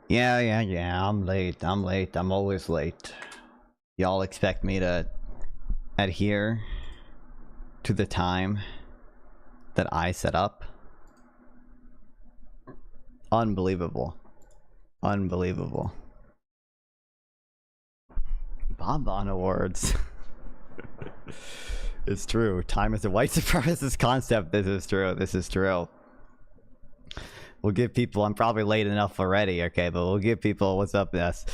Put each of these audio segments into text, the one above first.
Yeah. I'm late. I'm always late. Y'all expect me to adhere to the time that I set up? Unbelievable. Unbelievable. Bonbon Awards. It's true. Time is a white supremacist concept. This is true. This is true. We'll give people, I'm probably late enough already, okay, but we'll give people, what's up, yes,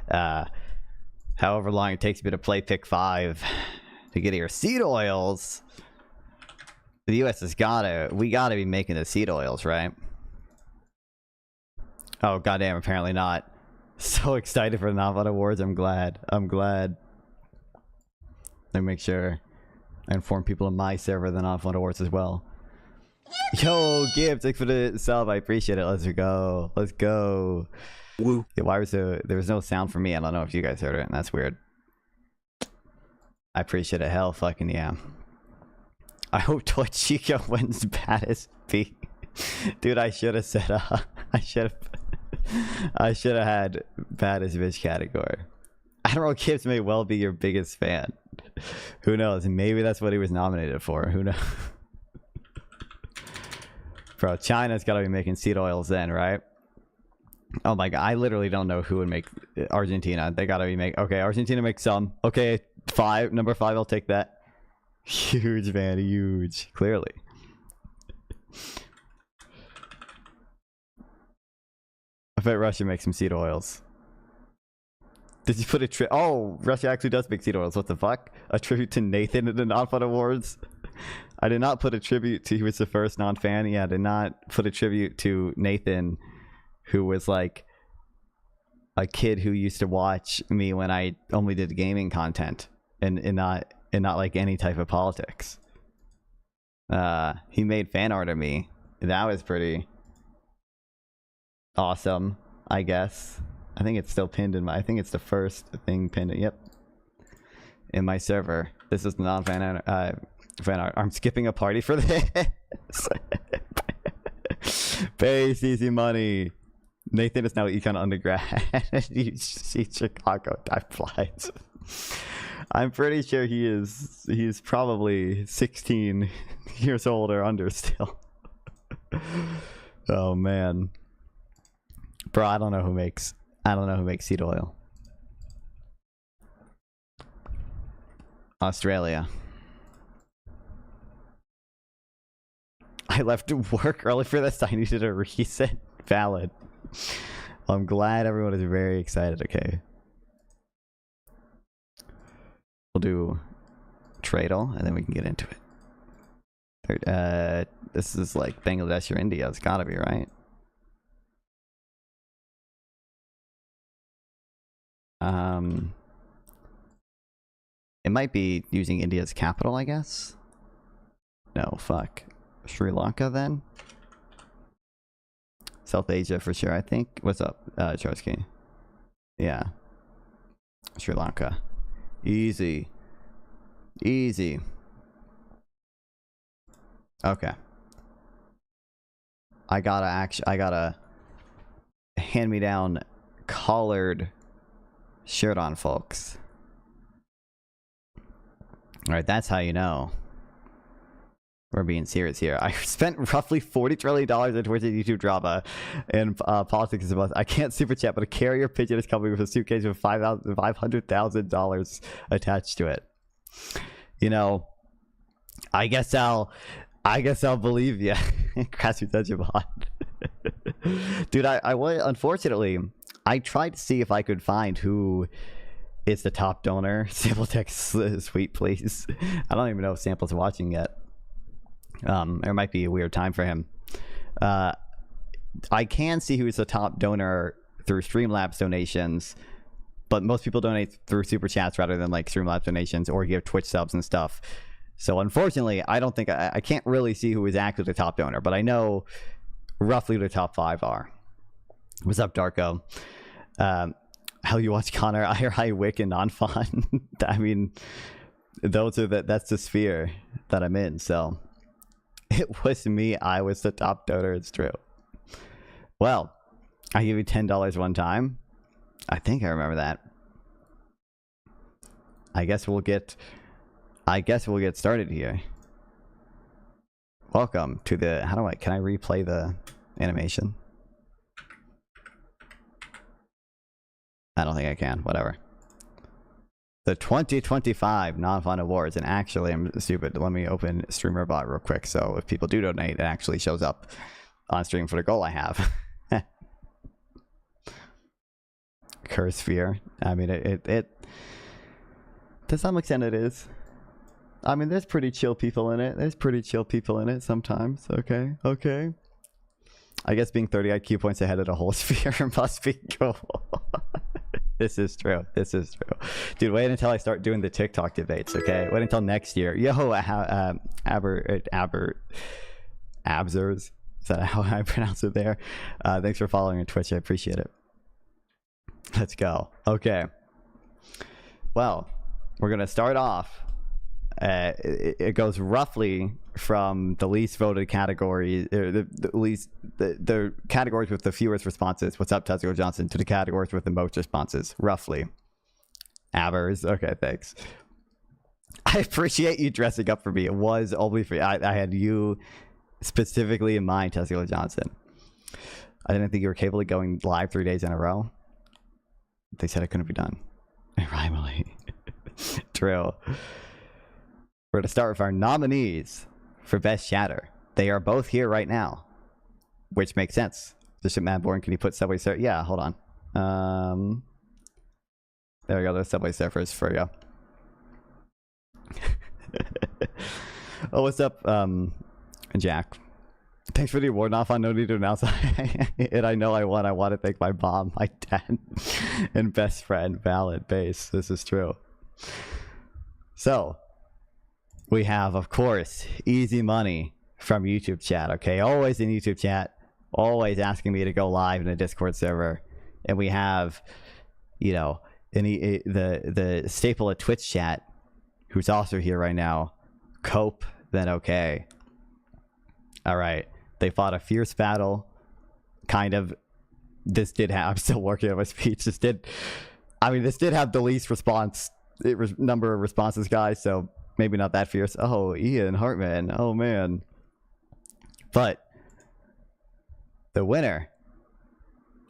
however long it takes me to play pick 5 to get here. Seed oils. The US has we gotta be making the seed oils, right? Oh, goddamn, apparently not. So excited for the Nonfon Awards. I'm glad. Let me make sure I inform people on my server of the Nonfon Awards as well. Yo, Gibbs, thanks for the sub. I appreciate it. Let's go. Let's go. Woo. Yeah, why was there was no sound for me? I don't know if you guys heard it, and that's weird. I appreciate it. Hell fucking yeah. I hope Toy Chico wins baddest B. Dude, I should have said I should have had baddest bitch category. Admiral Gibbs may well be your biggest fan. Who knows? Maybe that's what he was nominated for. Who knows? Bro, China's gotta be making seed oils then, right? Oh my god, I literally don't know who would make Argentina. They gotta be okay, Argentina makes some. Okay, number 5, I'll take that. Huge, man, huge. Clearly. I bet Russia makes some seed oils. Did you put a oh, Russia actually does make seed oils. What the fuck? A tribute to Nathan at the Nonfon Awards? I did not put a tribute to, he was the first non-fan. Yeah, I did not put a tribute to Nathan, who was like a kid who used to watch me when I only did gaming content and not like any type of politics. He made fan art of me. That was pretty awesome, I guess. I think it's still pinned in my, I think it's the first thing pinned, yep, in my server. This is non-fan fan art. I'm skipping a party for this. Pay easy money. Nathan is now Econ undergrad. You see Chicago type flights. I'm pretty sure he's probably 16 years old or under still. Oh man. Bro, I don't know who makes seed oil. Australia. I left work early for this. I needed a reset. Valid. Well, I'm glad everyone is very excited. Okay. We'll do Tradle and then we can get into it. This is like Bangladesh or India. It's gotta be, right? It might be using India's capital, I guess. No, fuck. Sri Lanka then? South Asia for sure, I think. What's up, Charsky? Yeah. Sri Lanka. Easy. Easy. Okay. I gotta hand me down collared shirt on, folks. Alright, that's how you know we're being serious here. I spent roughly $40 trillion on Twitch and YouTube drama and politics is about. I can't super chat, but a carrier pigeon is coming with a suitcase with $500,000 attached to it. You know, I guess I'll believe you. Dude, I unfortunately I tried to see if I could find who is the top donor. Sample text sweet, please. I don't even know if Sample's watching yet. It might be a weird time for him. I can see who's the top donor through Streamlabs donations, but most people donate through super chats rather than like Streamlabs donations or give Twitch subs and stuff. So unfortunately, I don't think I can't really see who is actually the top donor, but I know roughly who the top 5 are. What's up, Darko? How you watch Connor, I Wick, and Nonfon. I mean, those are that's the sphere that I'm in. So it was me. I was the top donor. It's true. Well, I give you $10 one time. I think I remember that. I guess we'll get started here. Welcome to the, can I replay the animation? I don't think I can, whatever. The 2025 Nonfon Awards, and actually I'm stupid. Let me open StreamerBot real quick, so if people do donate, it actually shows up on stream for the goal I have. Curse Sphere. I mean, it to some extent it is. I mean, there's pretty chill people in it. There's pretty chill people in it sometimes. Okay, okay. I guess being 30 IQ points ahead of the whole sphere must be cool. This is true. This is true. Dude, wait until I start doing the TikTok debates, okay? Wait until next year. Yo, Abzers. Is that how I pronounce it there? Thanks for following on Twitch. I appreciate it. Let's go. Okay. Well, we're going to start off. It goes roughly from the least voted category, or the categories with the fewest responses. What's up, Tezco Johnson? To the categories with the most responses, roughly. Avers. Okay, thanks. I appreciate you dressing up for me. It was only for I had you specifically in mind, Tezco Johnson. I didn't think you were capable of going live 3 days in a row. They said it couldn't be done. Rhymeley. True. We're going to start with our nominees for Best Chatter. They are both here right now, which makes sense. Bishop Madborn, can you put Subway Surfers? Yeah, hold on. There we go. There's Subway Surfers for you. Oh, what's up, Jack? Thanks for the award, Nonfon. No need to announce it. I know I won. I want to thank my mom, my dad, and best friend, Valid Base. This is true. So, we have, of course, Easy Money from YouTube chat, okay? Always in YouTube chat. Always asking me to go live in a Discord server. And we have, you know, the staple of Twitch chat, who's also here right now. Cope, then okay. All right. They fought a fierce battle. Kind of. This did have, I'm still working on my speech. This did have the least response, number of responses, guys, so maybe not that fierce. Oh, Ian Hartman. Oh, man. But the winner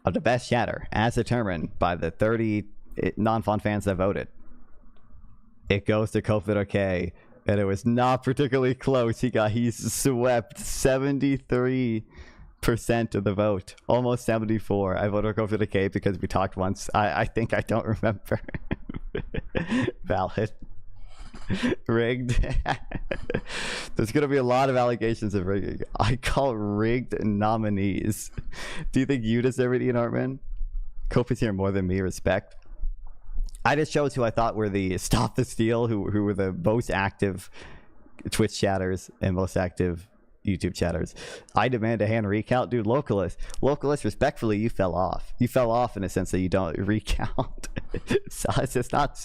of the Best Chatter, as determined by the 30 Nonfon fans that voted, it goes to Copeland OK, and it was not particularly close. He's swept 73% of the vote, almost 74. I voted for Copeland OK because we talked once. I think I don't remember. Valid. Rigged. There's gonna be a lot of allegations of rigging. I call rigged nominees. Do you think you deserve it, Ian Hartman? Cope is here more than me. Respect. I just chose who I thought were the Stop the Steal, who were the most active Twitch chatters and most active YouTube chatters. I demand a hand recount. Dude, Localist, respectfully, you fell off. You fell off in a sense that you don't recount. So it's just not,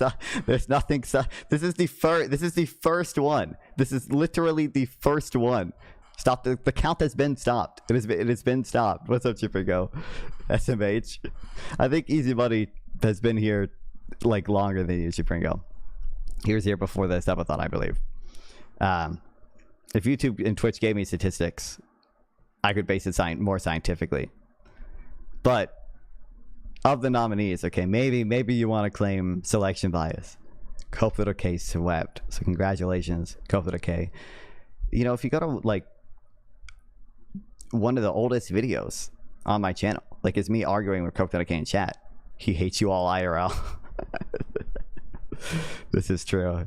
there's nothing. This is the first one. This is literally the first one. Stop. The count has been stopped. It has been stopped. What's up, Chippergo? SMH. I think Easy Money has been here like longer than you, Chippergo. He was here before the subathon, I believe. If YouTube and Twitch gave me statistics, I could base it more scientifically. But of the nominees, okay, maybe you want to claim selection bias. Cope Little K swept. So congratulations, Cope Little K. You know, if you go to like one of the oldest videos on my channel, like it's me arguing with Cope Little K in chat. He hates you all IRL. This is true.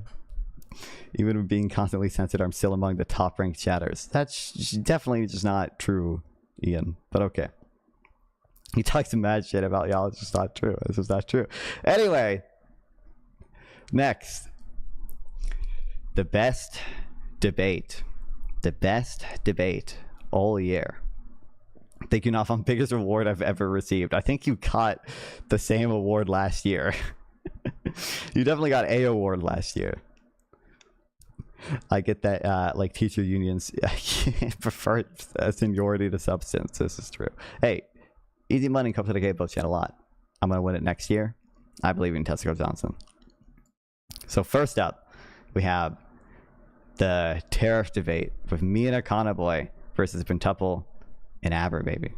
Even with being constantly censored, I'm still among the top ranked chatters. That's definitely just not true, Ian. But okay. He talks some mad shit about y'all. It's just not true. This is not true. Anyway. Next. The best debate. The best debate all year. Thank you, Nonfon. Biggest award I've ever received. I think you got the same award last year. You definitely got a award last year. I get that, like teacher unions prefer seniority to substance. This is true. Hey, Easy money comes to the K-Boat chat a lot. I'm going to win it next year. I believe in Tessica Johnson. So first up, we have the tariff debate with me and Econoboy versus Pentuple and Aberbaby.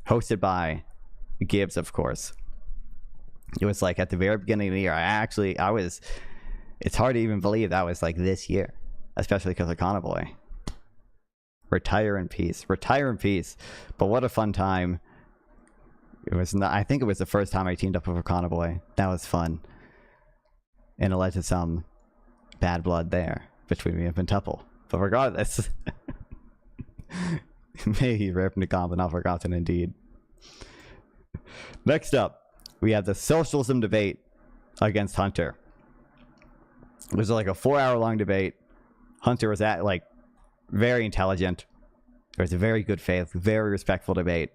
Hosted by Gibbs, of course. It was like at the very beginning of the year. It's hard to even believe that was like this year. Especially because Econoboy. Retire in peace. Retire in peace. But what a fun time. It was not, I think it was the first time I teamed up with Econoboy. That was fun. And it led to some bad blood there between me and Pentuple. But regardless, may he rip Nikon, but not forgotten indeed. Next up, we have the socialism debate against Hunter. It was like a 4-hour-long debate. Hunter was very intelligent. There was a very good faith, very respectful debate.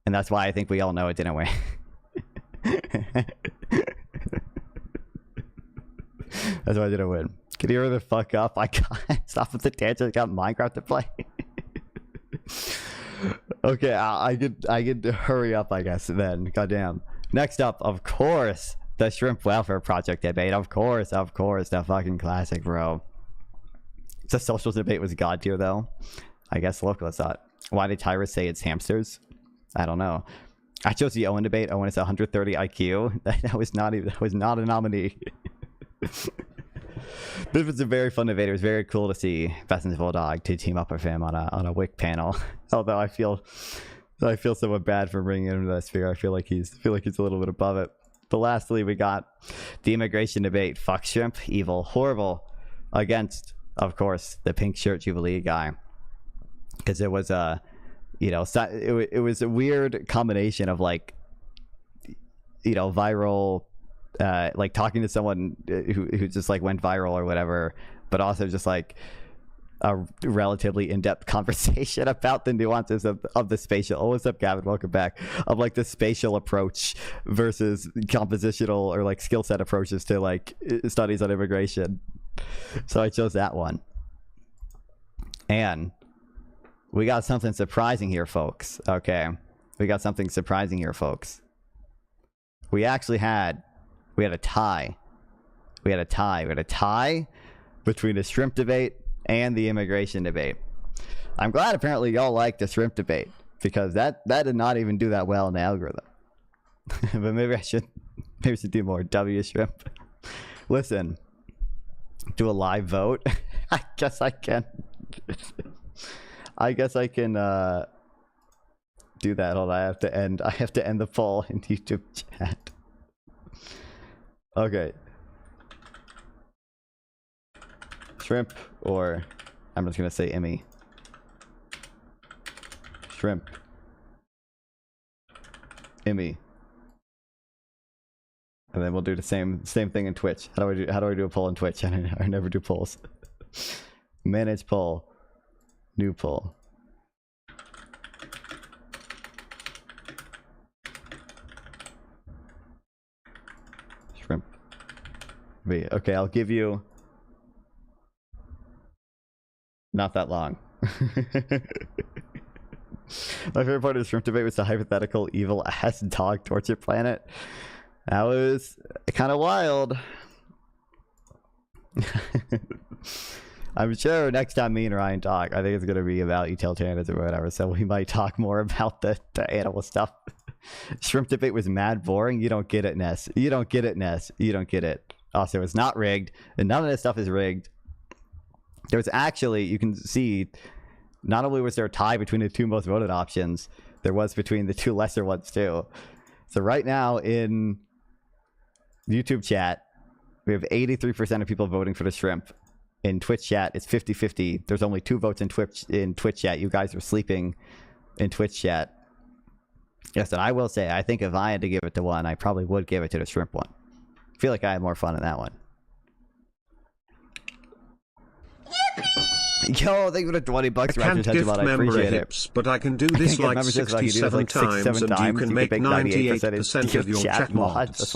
And that's why I think we all know it didn't win. That's why I didn't win. Can you hurry the fuck up? I can't stop with the tangent. I got Minecraft to play. Okay, I could hurry up, I guess, then. Goddamn. Next up, of course, the Shrimp Welfare Project debate. Of course, that fucking classic, bro. The social debate was god tier, though. I guess localists thought. Why did Tyrus say it's hamsters? I don't know. I chose the Owen debate. Owen is 130 IQ. That was not a nominee. This was a very fun debate. It was very cool to see Besson's Bulldog to team up with him on a WIC panel. Although I feel somewhat bad for bringing him to that sphere. I feel like he's a little bit above it. But lastly, we got the immigration debate. Fuck shrimp, evil, horrible, against, of course, the pink shirt Jubilee guy. Because it was it was a weird combination of viral, like talking to someone who just like went viral or whatever, but also just like a relatively in-depth conversation about the nuances of the spatial. Oh, what's up, Gavin? Welcome back. Of like the spatial approach versus compositional or like skill set approaches to like studies on immigration. So I chose that one. And we got something surprising here, folks. Okay. We got something surprising here, folks. We had a tie. We had a tie between the shrimp debate and the immigration debate. I'm glad apparently y'all like the shrimp debate, because that did not even do that well in the algorithm. But maybe I should do more W shrimp. Listen, do a live vote. I guess I can. Do that. Hold on, I have to end the poll in YouTube chat. Okay. Shrimp, or I'm just gonna say Emmy. Shrimp. Emmy. And then we'll do the same thing in Twitch. How do I do a poll in Twitch? I never do polls. Manage poll. New poll. Shrimp. B. Okay, I'll give you not that long. My favorite part of the shrimp debate was the hypothetical evil ass dog torture planet. That was kind of wild. I'm sure next time me and Ryan talk, I think it's going to be about utilitarianism or whatever, so we might talk more about the animal stuff. Shrimp debate was mad boring. You don't get it, Ness. You don't get it, Ness. You don't get it. Also, it's not rigged, and none of this stuff is rigged. There was actually, you can see, not only was there a tie between the two most voted options, there was between the two lesser ones too. So right now in YouTube chat, we have 83% of people voting for the shrimp. In Twitch chat, it's 50-50. There's only 2 votes in Twitch chat. You guys are sleeping in Twitch chat. Yes, and I will say, I think if I had to give it to one, I probably would give it to the shrimp one. I feel like I had more fun in that one. Yo, thank you for the $20. I can't gift member hips, but I can do this like 67 times, and you can make 98% of your chat mods. That's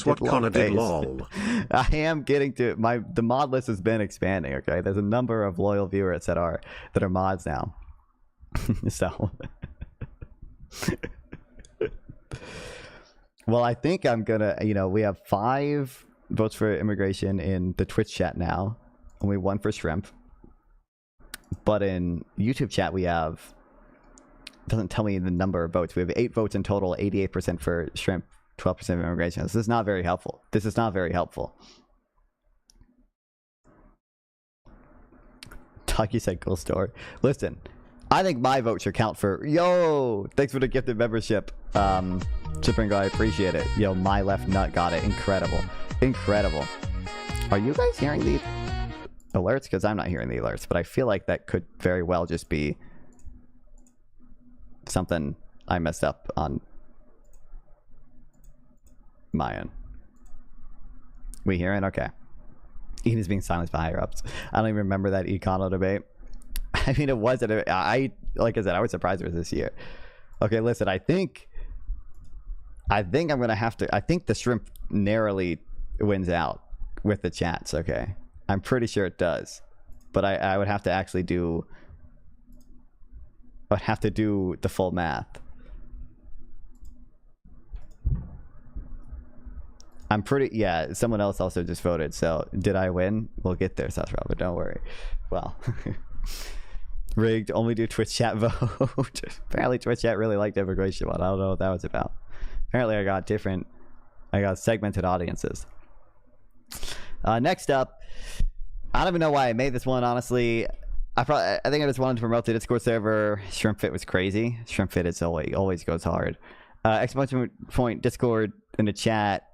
what Connor did, lol. I am getting to the mod list has been expanding. Okay, there's a number of loyal viewers that are mods now. So Well, I think I'm gonna, we have 5 votes for immigration in the Twitch chat now. Only 1 for shrimp. But in YouTube chat, we have, doesn't tell me the number of votes. We have 8 votes in total, 88% for shrimp, 12% of immigration. This is not very helpful. This is not very helpful. Taki said cool story. Listen, I think my vote should count for, yo, thanks for the gifted membership. Chipping guy, appreciate it. Yo, my left nut got it. Incredible. Incredible. Are you guys hearing the alerts? Because I'm not hearing the alerts, but I feel like that could very well just be something I messed up on my end. We hearing? Okay. Ian is being silenced by higher ups. I don't even remember that Econ debate. I mean, it was, like I said, I was surprised it was this year. Okay, listen, I think I'm going to have to, I think the shrimp narrowly wins out with the chats, okay? I'm pretty sure it does. But I would have to actually do, I would have to do the full math. I'm pretty, yeah, someone else also just voted, so did I win? We'll get there, South Robert, don't worry. Well, rigged, only do Twitch chat vote. Apparently Twitch chat really liked immigration one. I don't know what that was about. Apparently I got segmented audiences. Next up, I don't even know why I made this one, honestly. I think I just wanted to promote the Discord server. Shrimp Fit was crazy. Shrimp Fit is always goes hard. Exclamation point Discord in the chat.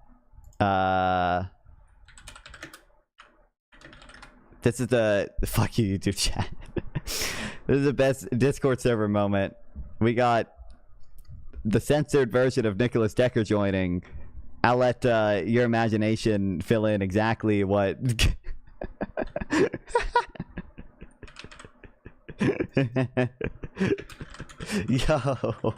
This is the fuck you YouTube chat. This is the best Discord server moment. We got the censored version of Nicholas Decker joining. I'll let your imagination fill in exactly what. Yo.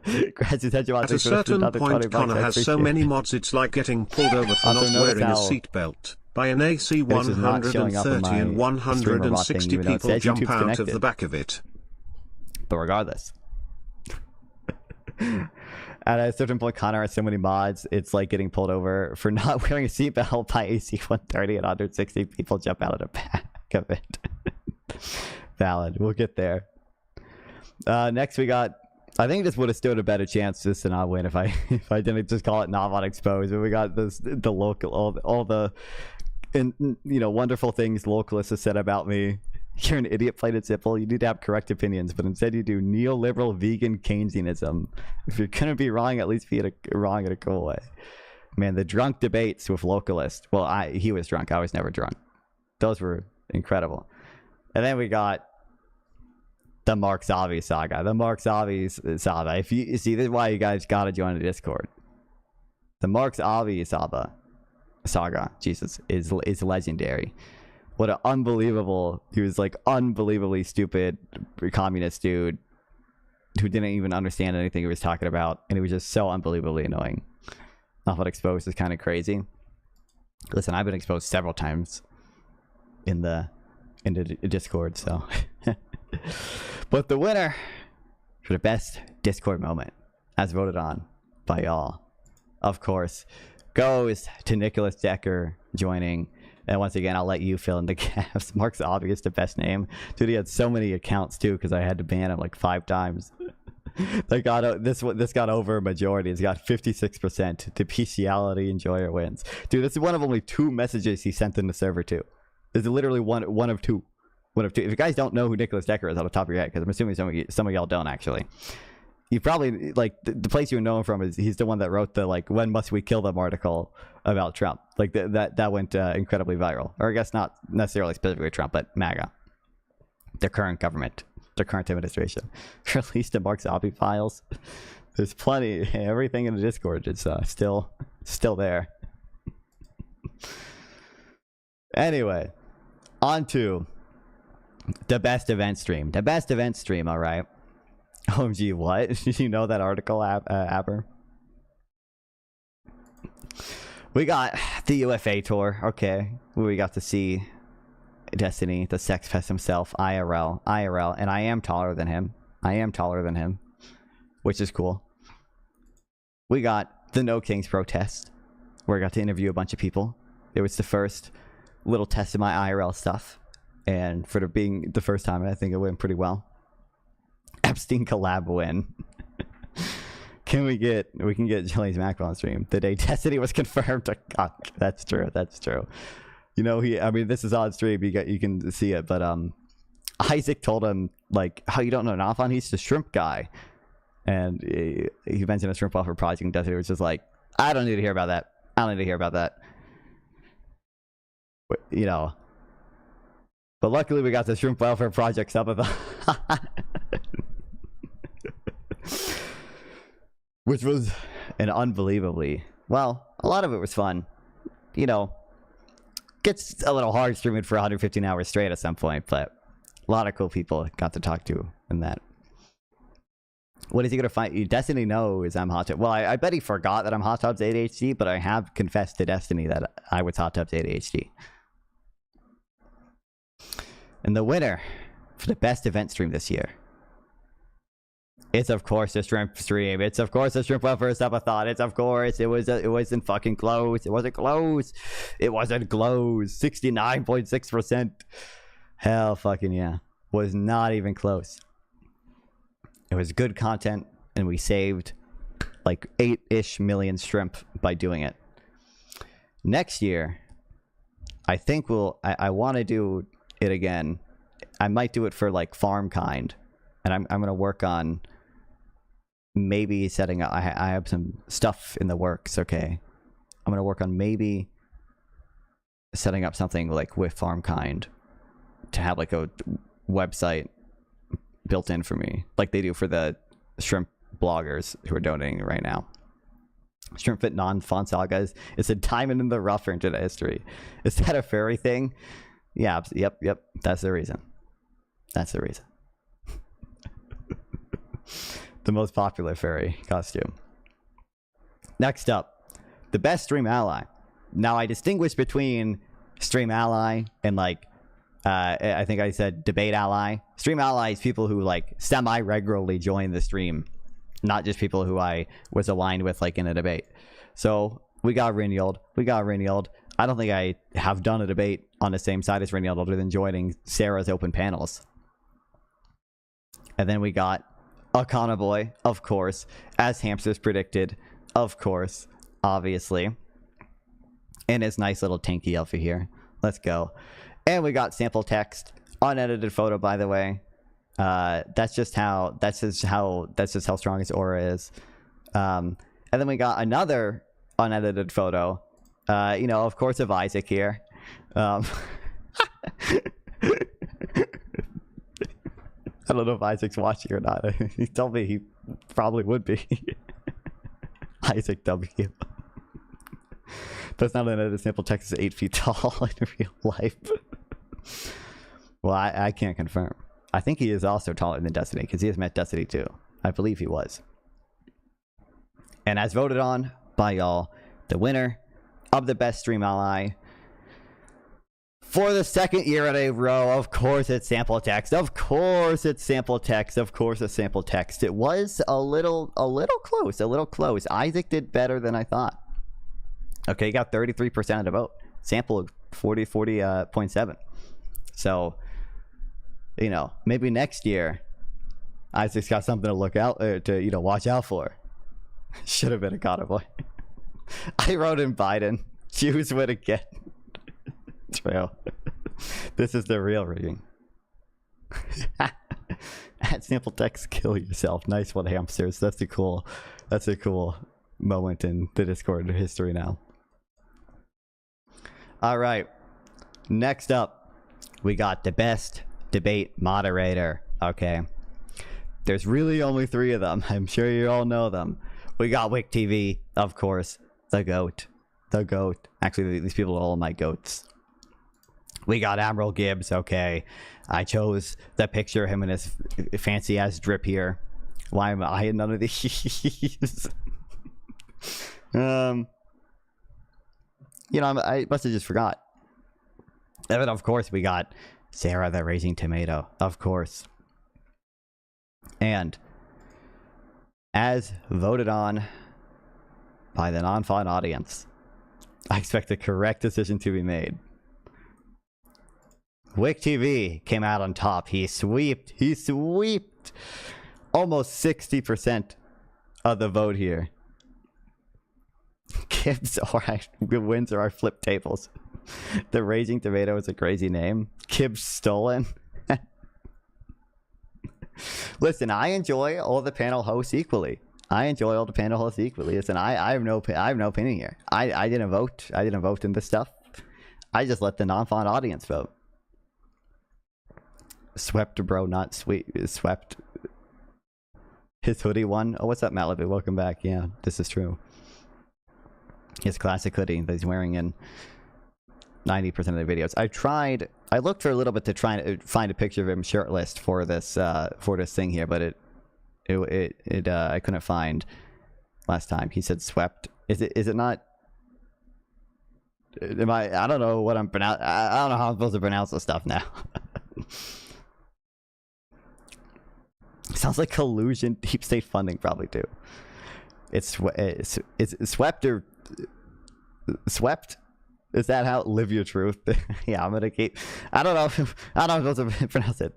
At a certain point, Connor has so many mods it's like getting pulled over for not wearing a seatbelt by an AC 130 and 160 people jump out of the back of it. But regardless. At a certain point, Connor has so many mods, it's like getting pulled over for not wearing a seatbelt by AC 130 and 160 people jump out of the back of it. Valid. We'll get there. Next we got, I think this would have stood a better chance just to not win if I didn't just call it Nonfon exposed. But we got the local, all the wonderful things localists have said about me. You're an idiot, plain and simple. You need to have correct opinions, but instead you do neoliberal vegan Keynesianism. If you're gonna be wrong, at least be wrong in a cool way. Man, the drunk debates with localists. Well, he was drunk. I was never drunk. Those were incredible. And then we got the Mark Zavi saga. The Mark Zavi saga. If you see, this is why you guys gotta join the Discord. The Mark Zavi saga, Jesus, is legendary. What an unbelievable, he was like unbelievably stupid communist dude who didn't even understand anything he was talking about, and he was just so unbelievably annoying. Nonfon exposed is kind of crazy. Listen, I've been exposed several times in the Discord, so. But the winner for the best Discord moment, as voted on by y'all, of course, goes to Nicholas Decker joining. And once again, I'll let you fill in the gaps. Mark's obvious the best name. Dude, he had so many accounts too because I had to ban him like 5 times. This got over a majority. It's got 56%. To bestiality enjoyer wins. Dude, this is one of only 2 messages he sent in the server too. This is literally one of two. If you guys don't know who Nicholas Decker is on the top of your head, because I'm assuming some of y'all don't actually. You probably, like, the place you know him from is he's the one that wrote the, like, when must we kill them article about Trump. Like, that went incredibly viral. Or I guess not necessarily specifically Trump, but MAGA. The current government. The current administration. Released the Mark Zavi files. There's plenty. Everything in the Discord is still there. Anyway. On to the best event stream. The best event stream, alright. OMG, what? Did you know that article, Aber? We got the UFA tour, okay. We got to see Destiny, the sex pest himself, IRL, and I am taller than him. Which is cool. we got the No Kings protest, where I got to interview a bunch of people. It was the first little test of my IRL stuff, and for it being the first time, I think it went pretty well. Epstein collab win. We can get Jelly's Macro on stream the day Destiny was confirmed. God, that's true. That's true. You know, I mean, this is on stream. You can see it, but Isaac told him, like, how you don't know Nonfon? He's the shrimp guy, and he mentioned a shrimp welfare project, and Destiny was just like, I don't need to hear about that. I don't need to hear about that. But, you know. But luckily, we got the shrimp welfare project up at the which was an unbelievably, well, a lot of it was fun. You know, gets a little hard streaming for 115 hours straight at some point, but a lot of cool people got to talk to in that. What is he going to find? Destiny knows I'm Hot Tubs. Well, I bet he forgot that I'm Hot Tubs ADHD, but I have confessed to Destiny that I was Hot Tubs ADHD. And the winner for the best event stream this year, it's of course a shrimp stream. It's of course a shrimp welfare subathon. It's of course it wasn't fucking close. It wasn't close. It wasn't close. 69.6%. Hell fucking yeah. Was not even close. It was good content, and we saved like 8-ish million shrimp by doing it. Next year, I think I want to do it again. I might do it for like farm kind, and I'm gonna work on maybe setting up. I have some stuff in the works. Okay, I'm gonna work on maybe setting up something like with farm kind to have like a website built in for me, like they do for the shrimp bloggers who are donating right now. Shrimp Fit Non-Font Sagas. It's a diamond in the rough for internet history. Is that a furry thing? Yeah, yep. That's the reason. That's the reason. The most popular furry costume. Next up, the best stream ally. Now, I distinguish between stream ally and like, I think I said debate ally. Stream ally is people who like semi-regularly join the stream, not just people who I was aligned with like in a debate. So we got Rinyold. I don't think I have done a debate on the same side as Rinyold other than joining Sarah's open panels. And then we got Econ Boy, of course, as Hamsters predicted, of course, obviously. And his nice little tanky alpha here. Let's go. And we got sample text, unedited photo, by the way. That's just how strong his aura is. And then we got another unedited photo. You know, of course, of Isaac here. I don't know if Isaac's watching or not. He told me he probably would be. Isaac W. That's not an edited sample text. Is 8 feet tall in real life. Well, I can't confirm. I think he is also taller than Destiny because he has met Destiny too. I believe he was. And as voted on by y'all, the winner of the best stream ally for the second year in a row, of course it's sample text. Of course it's sample text. Of course it's sample text. It was a little close. Isaac did better than I thought. Okay, he got 33% of the vote. Sample 40.7. So, you know, maybe next year Isaac's got something to look out to, you know, watch out for. Should have been a Connor boy. I wrote in Biden. Choose what again. Trail. This is the real rigging. At sample text, kill yourself. Nice one, Hamsters. That's a cool moment in the Discord history now. All right. Next up, we got the best debate moderator. Okay. There's really only 3 of them. I'm sure you all know them. We got Wick TV, of course. The GOAT. The GOAT. Actually, these people are all my GOATs. We got Admiral Gibbs. Okay. I chose the picture of him in his fancy ass drip here. Why am I in none of these? You know, I must have just forgot. And then, of course, we got Sarah the Raging Tomato. Of course. And as voted on by the Nonfon audience. I expect the correct decision to be made. Wick TV came out on top. He sweeped almost 60% of the vote here. Gibbs wins or our flip tables. The Raging Tomato is a crazy name. Gibbs stolen. Listen, I enjoy all the panel hosts equally. Listen, I have no opinion here. I didn't vote. I didn't vote in this stuff. I just let the Nonfon audience vote. Swept, bro, not sweet. Swept. His hoodie won. Oh, what's up, Malibu? Welcome back. Yeah, this is true. His classic hoodie that he's wearing in 90% of the videos. I looked for a little bit to try and find a picture of him shirtless for this thing here, but I couldn't find last time. He said swept. Is it not? I don't know what I'm pronouncing. I don't know how I'm supposed to pronounce this stuff now. Sounds like collusion, deep state funding, probably too. It's swept or swept. Is that how? Live your truth. Yeah, I'm gonna keep. I don't know if I'm supposed to pronounce it.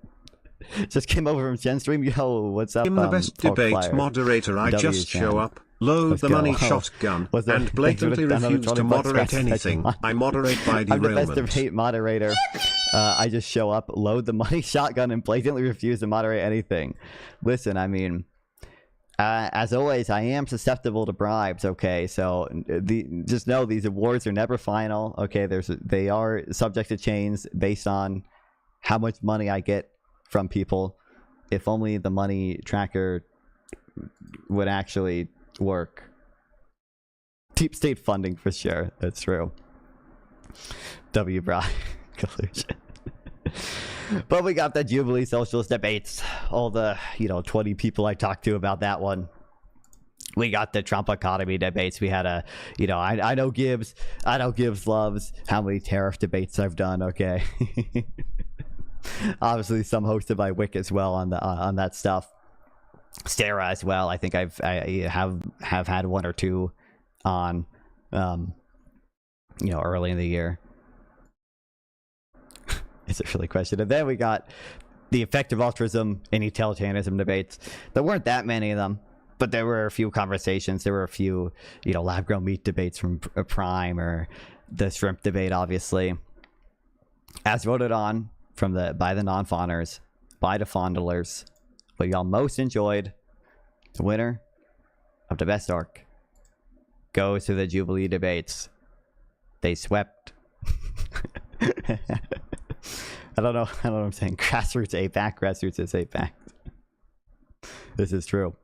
Just came over from Genstream. Yo, what's up? I'm the best debate moderator. I just show up, load the money shotgun, and blatantly refuse to moderate anything. I moderate by derailment. I'm the best debate moderator. I just show up, load the money shotgun, and blatantly refuse to moderate anything. Listen, I mean, as always, I am susceptible to bribes. Okay, so just know these awards are never final. Okay, they are subject to change based on how much money I get from people. If only the money tracker would actually work. Deep state funding for sure. That's true. W. Brian. Collusion. But we got the Jubilee Socialist debates. All the 20 people I talked to about that one. We got the Trump economy debates. We had I know Gibbs loves how many tariff debates I've done. Okay. Obviously some hosted by Wick as well on that stuff. Sarah as well. I think I have had one or two on early in the year. It's a really question. And then we got the effective altruism and utilitarianism debates. There weren't that many of them, but there were a few conversations. There were a few lab grown meat debates from Prime, or the shrimp debate, obviously, as voted on by the non-fawners, by the fondlers. What y'all most enjoyed, the winner of the best arc, goes to the Jubilee debates. They swept. I don't know what I'm saying. Grassroots APAC. Grassroots is APAC. This is true.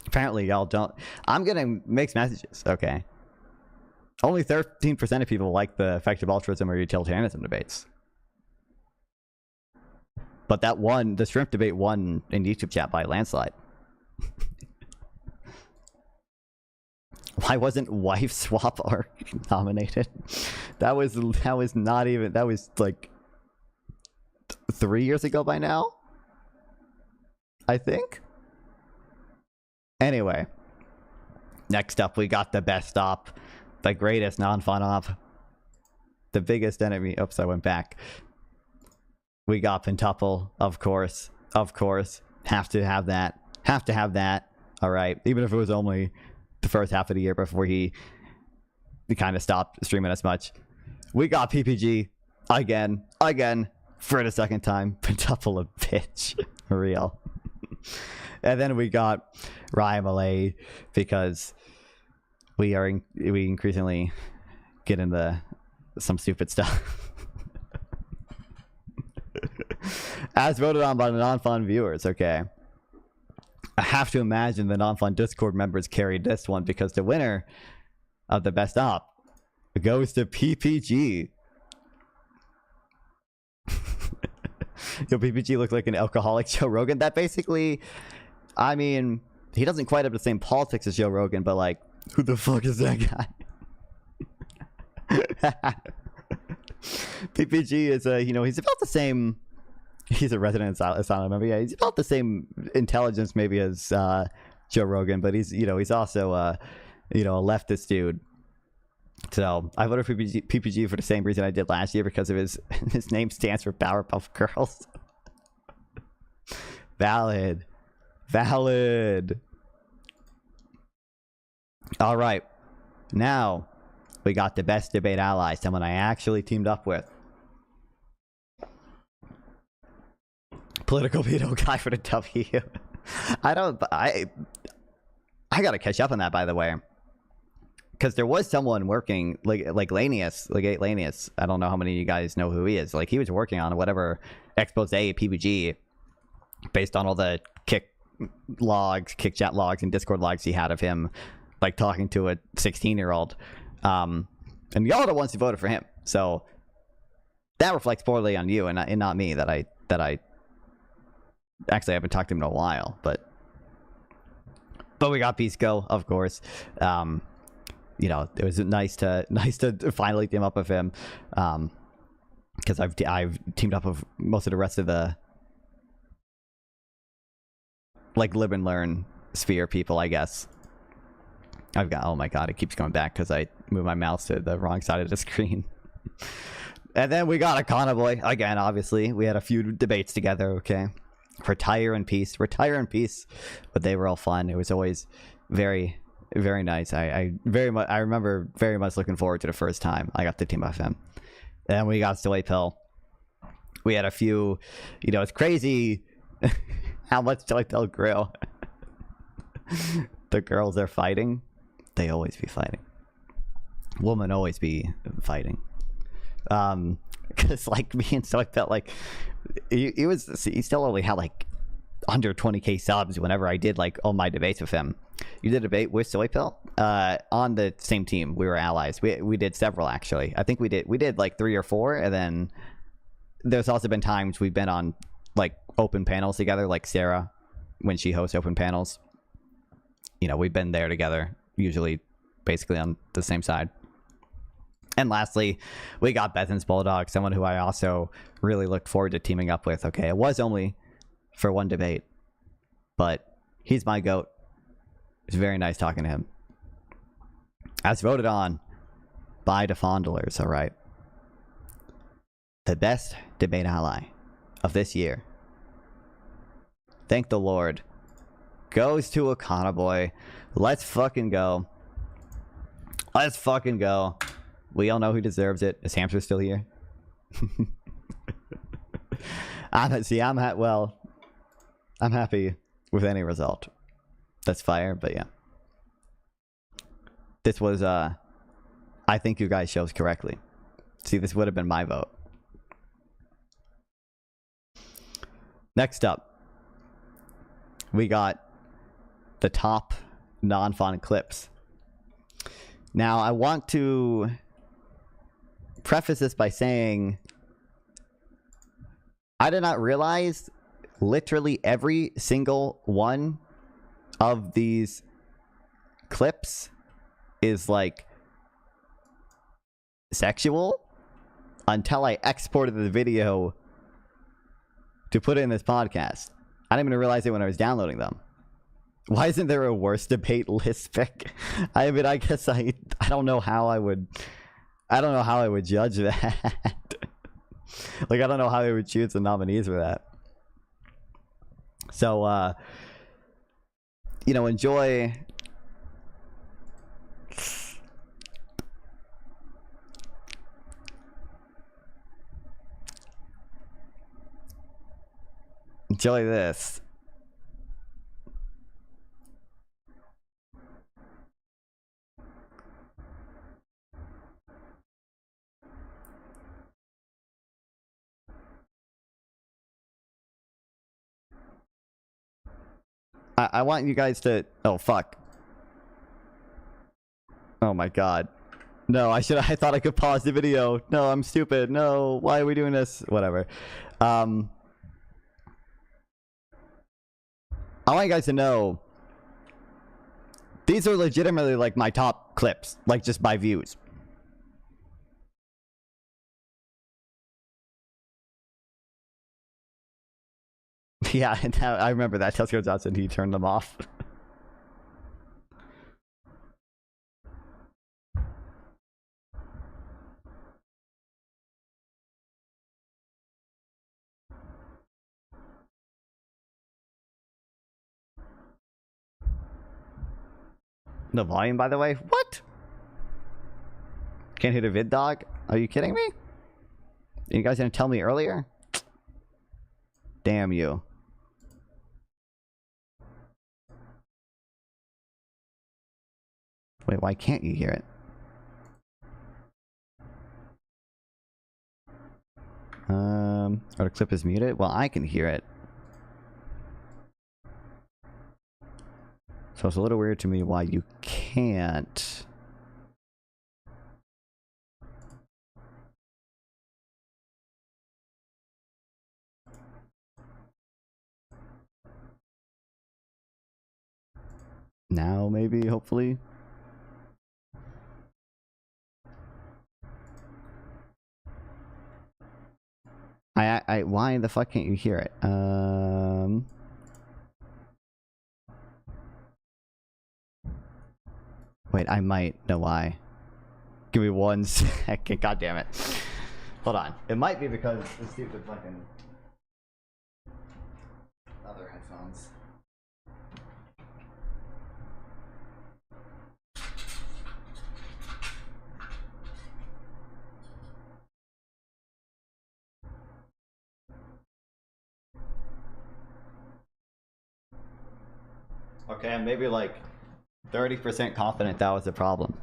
Apparently y'all don't. I'm getting mixed messages. Okay. Only 13% of people like the effective altruism or utilitarianism debates. But the shrimp debate won in YouTube chat by a landslide. Why wasn't Wife Swap Arc nominated? That was like 3 years ago by now, I think. Anyway, next up we got the best op, the greatest non-fun op, the biggest enemy. Oops, I went back. We got Pentuple, of course. Have to have that. All right, even if it was only the first half of the year before he kind of stopped streaming as much. We got PPG again for the second time. Pentuple a bitch. For real. And then we got Ryan Malay, because we increasingly get into some stupid stuff. As voted on by the non-fun viewers. Okay, I have to imagine the non-fun Discord members carried this one, because the winner of the best op goes to PPG. Yo, PPG looked like an alcoholic Joe Rogan. That basically, I mean, he doesn't quite have the same politics as Joe Rogan, but like, who the fuck is that guy? PPG is he's about the same. He's a resident asylum member. Yeah, he's about the same intelligence maybe as Joe Rogan, but he's also you know, a leftist dude. So I voted for PPG for the same reason I did last year, because of his name stands for Powerpuff Girls. Valid. All right. Now we got the best debate ally, someone I actually teamed up with. Political veto guy for the W. I gotta catch up on that, by the way. Because there was someone working, like Lanius, like 8 Lanius. I don't know how many of you guys know who he is. Like, he was working on whatever expose PPG based on all the kick chat logs, and Discord logs he had of him, like, talking to a 16-year-old. And y'all are the ones who voted for him. So that reflects poorly on you and not me that I actually haven't talked to him in a while. But we got Pisco, of course. You know, it was nice to finally team up with him, because I've teamed up with most of the rest of the, like, live and learn sphere people, I guess. I've got, oh my god, it keeps going back because I moved my mouse to the wrong side of the screen. And then we got Econ Boy again. Obviously, we had a few debates together. Okay, retire in peace, but they were all fun. It was always very nice. I remember very much looking forward to the first time I got to team up him. And we got Soy Pill. We had a few, you know, it's crazy how much Soy Pill grew. The girls are fighting. They always be fighting. Women always be fighting. Because, like, me and Soy Pill, like, he still only had like under 20k subs whenever I did like all my debates with him. You did a debate with Soy Pill on the same team. We were allies. We did several, actually. I think we did like 3 or 4, and then there's also been times we've been on like open panels together, like Sarah when she hosts open panels. You know, we've been there together, usually basically on the same side. And lastly, we got Bethan's Bulldog, someone who I also really looked forward to teaming up with. Okay, it was only for one debate, but he's my GOAT. It's very nice talking to him. As voted on by the Fondlers, all right. The best debate ally of this year, thank the Lord, goes to Econ Boy. Let's fucking go. Let's fucking go. We all know who deserves it. Is Hamster still here? I'm happy with any result. That's fire, but yeah. This was, I think you guys chose correctly. See, this would have been my vote. Next up, we got the top Nonfon clips. Now, I want to preface this by saying I did not realize literally every single one of these clips is like sexual until I exported the video to put it in this podcast. I didn't even realize it when I was downloading them. Why isn't there a worst debate list pick? I mean, I guess I don't know how I would judge that. Like, I don't know how I would choose the nominees for that. So, you know, enjoy. Enjoy this. I want you guys to... Oh, fuck. Oh, my God. No, I thought I could pause the video. No, I'm stupid. No, why are we doing this? Whatever. I want you guys to know these are legitimately like my top clips, like just by views. Yeah, I remember that. Tesco Johnson, he turned them off. The volume, by the way? What? Can't hit a vid dog? Are you kidding me? You guys didn't tell me earlier? Damn you. Wait, why can't you hear it? Or the clip is muted? Well, I can hear it. So it's a little weird to me why you can't. Now, maybe, hopefully. Why the fuck can't you hear it? Wait, I might know why. Give me 1 second. God damn it. Hold on. It might be because the stupid fucking other headphones. Okay, I'm maybe like 30% confident that was the problem.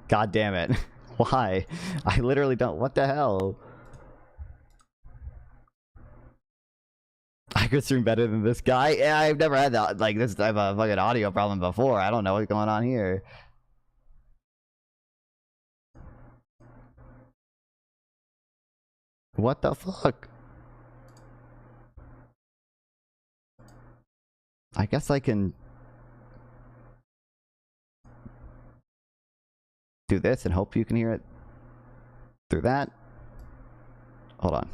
God damn it. Why? I literally don't. What the hell? I could stream better than this guy. Yeah, I've never had that. Like, this type of fucking audio problem before. I don't know what's going on here. What the fuck? I guess I can do this and hope you can hear it through that. Hold on.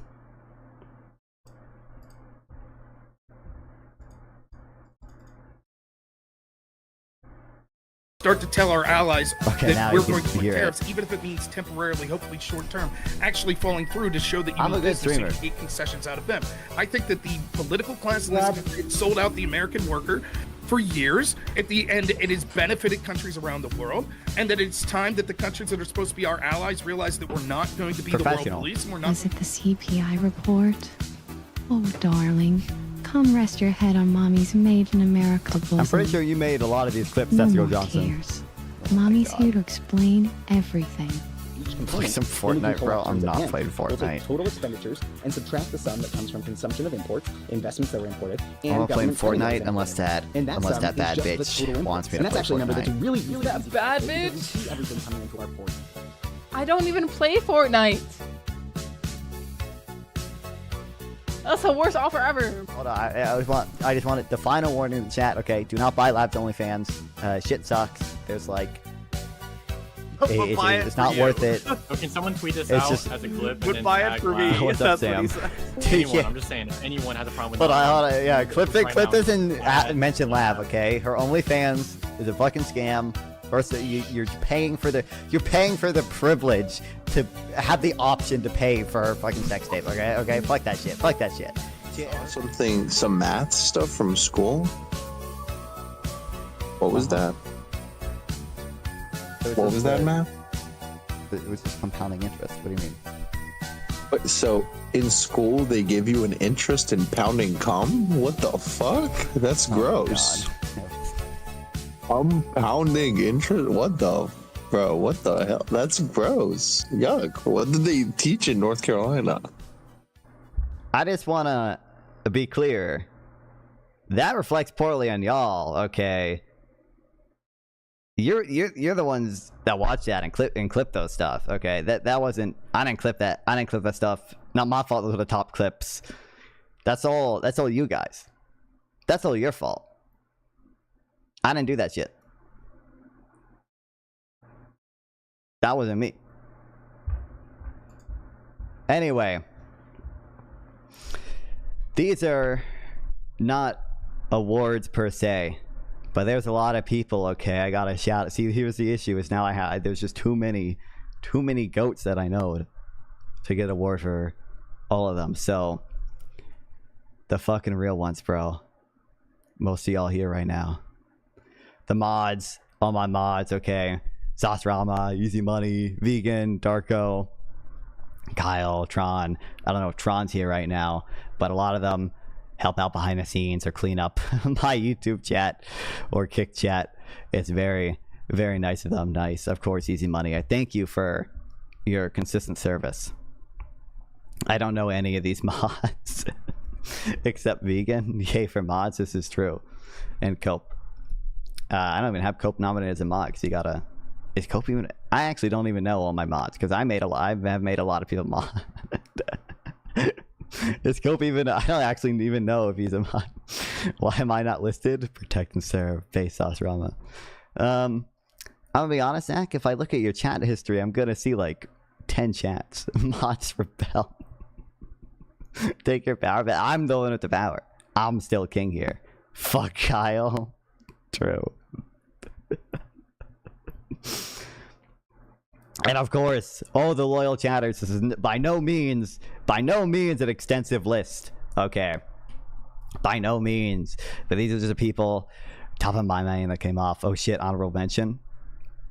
Start to tell our allies that we're going to put tariffs, it. even if it means temporarily, hopefully short term, actually falling through to show that you I'm a good streamer. So you get concessions out of them. I think that the political class in this country sold out the American worker for years. At the end, it has benefited countries around the world, and that it's time that the countries that are supposed to be our allies realize that we're not going to be the world police. And we're not. Is it the CPI report? Oh, darling. Come rest your head on Mommy's Made in America bosom. I'm pretty sure you made a lot of these clips, No Seth more Johnson. cares. Mommy's here to explain everything. Play some Fortnite, bro. I'm not playing Fortnite. We'll take total expenditures and subtract the sum that comes from consumption of imports, investments that were imported, and I'm not playing government Fortnite unless that bad bitch wants me to play Fortnite. And that's actually a number that's really that bad bitch? We see everything coming into our port. I don't even play Fortnite. That's the worst offer ever. Hold on, I just wanted the final warning in the chat. Okay, do not buy Labs OnlyFans. Shit sucks. There's like, it's not worth it. Oh, can someone tweet this out as a clip? And then buy it for me. What's up, Sam? Anyone, I'm just saying, if anyone has a problem with hold on, yeah, clip this and mention Lab. Okay, her OnlyFans is a fucking scam. First, you're paying for the privilege to have the option to pay for her fucking sex tape. Okay, fuck that shit. Some math stuff from school. What was that? What was that math? It was just compounding interest. What do you mean? But so in school they give you an interest in pounding cum? What the fuck? That's gross. Compounding interest? What the hell? That's gross. Yuck. What did they teach in North Carolina? I just wanna be clear. That reflects poorly on y'all, okay? You're the ones that watch that and clip those stuff, okay? That wasn't. I didn't clip that. I didn't clip that stuff. Not my fault. Those were the top clips. That's all you guys. That's all your fault. I didn't do that shit. That wasn't me. Anyway, these are not awards per se, but there's a lot of people. Okay, I gotta shout. See, here's the issue: is now there's just too many goats that I know to get an award for all of them. So the fucking real ones, bro. Most of y'all here right now. The mods, all my mods, okay. Sauce Rama, Easy Money, Vegan, Darko, Kyle, Tron. I don't know if Tron's here right now, but a lot of them help out behind the scenes or clean up my YouTube chat or Kick chat. It's very, very nice of them. Nice. Of course, Easy Money. I thank you for your consistent service. I don't know any of these mods except Vegan. Yay for mods. This is true. And Cope. I don't even have Cope nominated as a mod because you gotta. Is Cope even? I actually don't even know all my mods because I have made a lot of people mod. Is Cope even? I don't actually even know if he's a mod. Why am I not listed? Protect and serve. Base Sauce Rama. I'm gonna be honest, Zach. If I look at your chat history, I'm gonna see like 10 chats. Mods rebel. Take your power, but I'm the one with the power. I'm still king here. Fuck Kyle. True. And of course, all the loyal chatters. This is by no means an extensive list. Okay, by no means. But these are just the people top of my mind that came off. Oh shit! Honorable mention.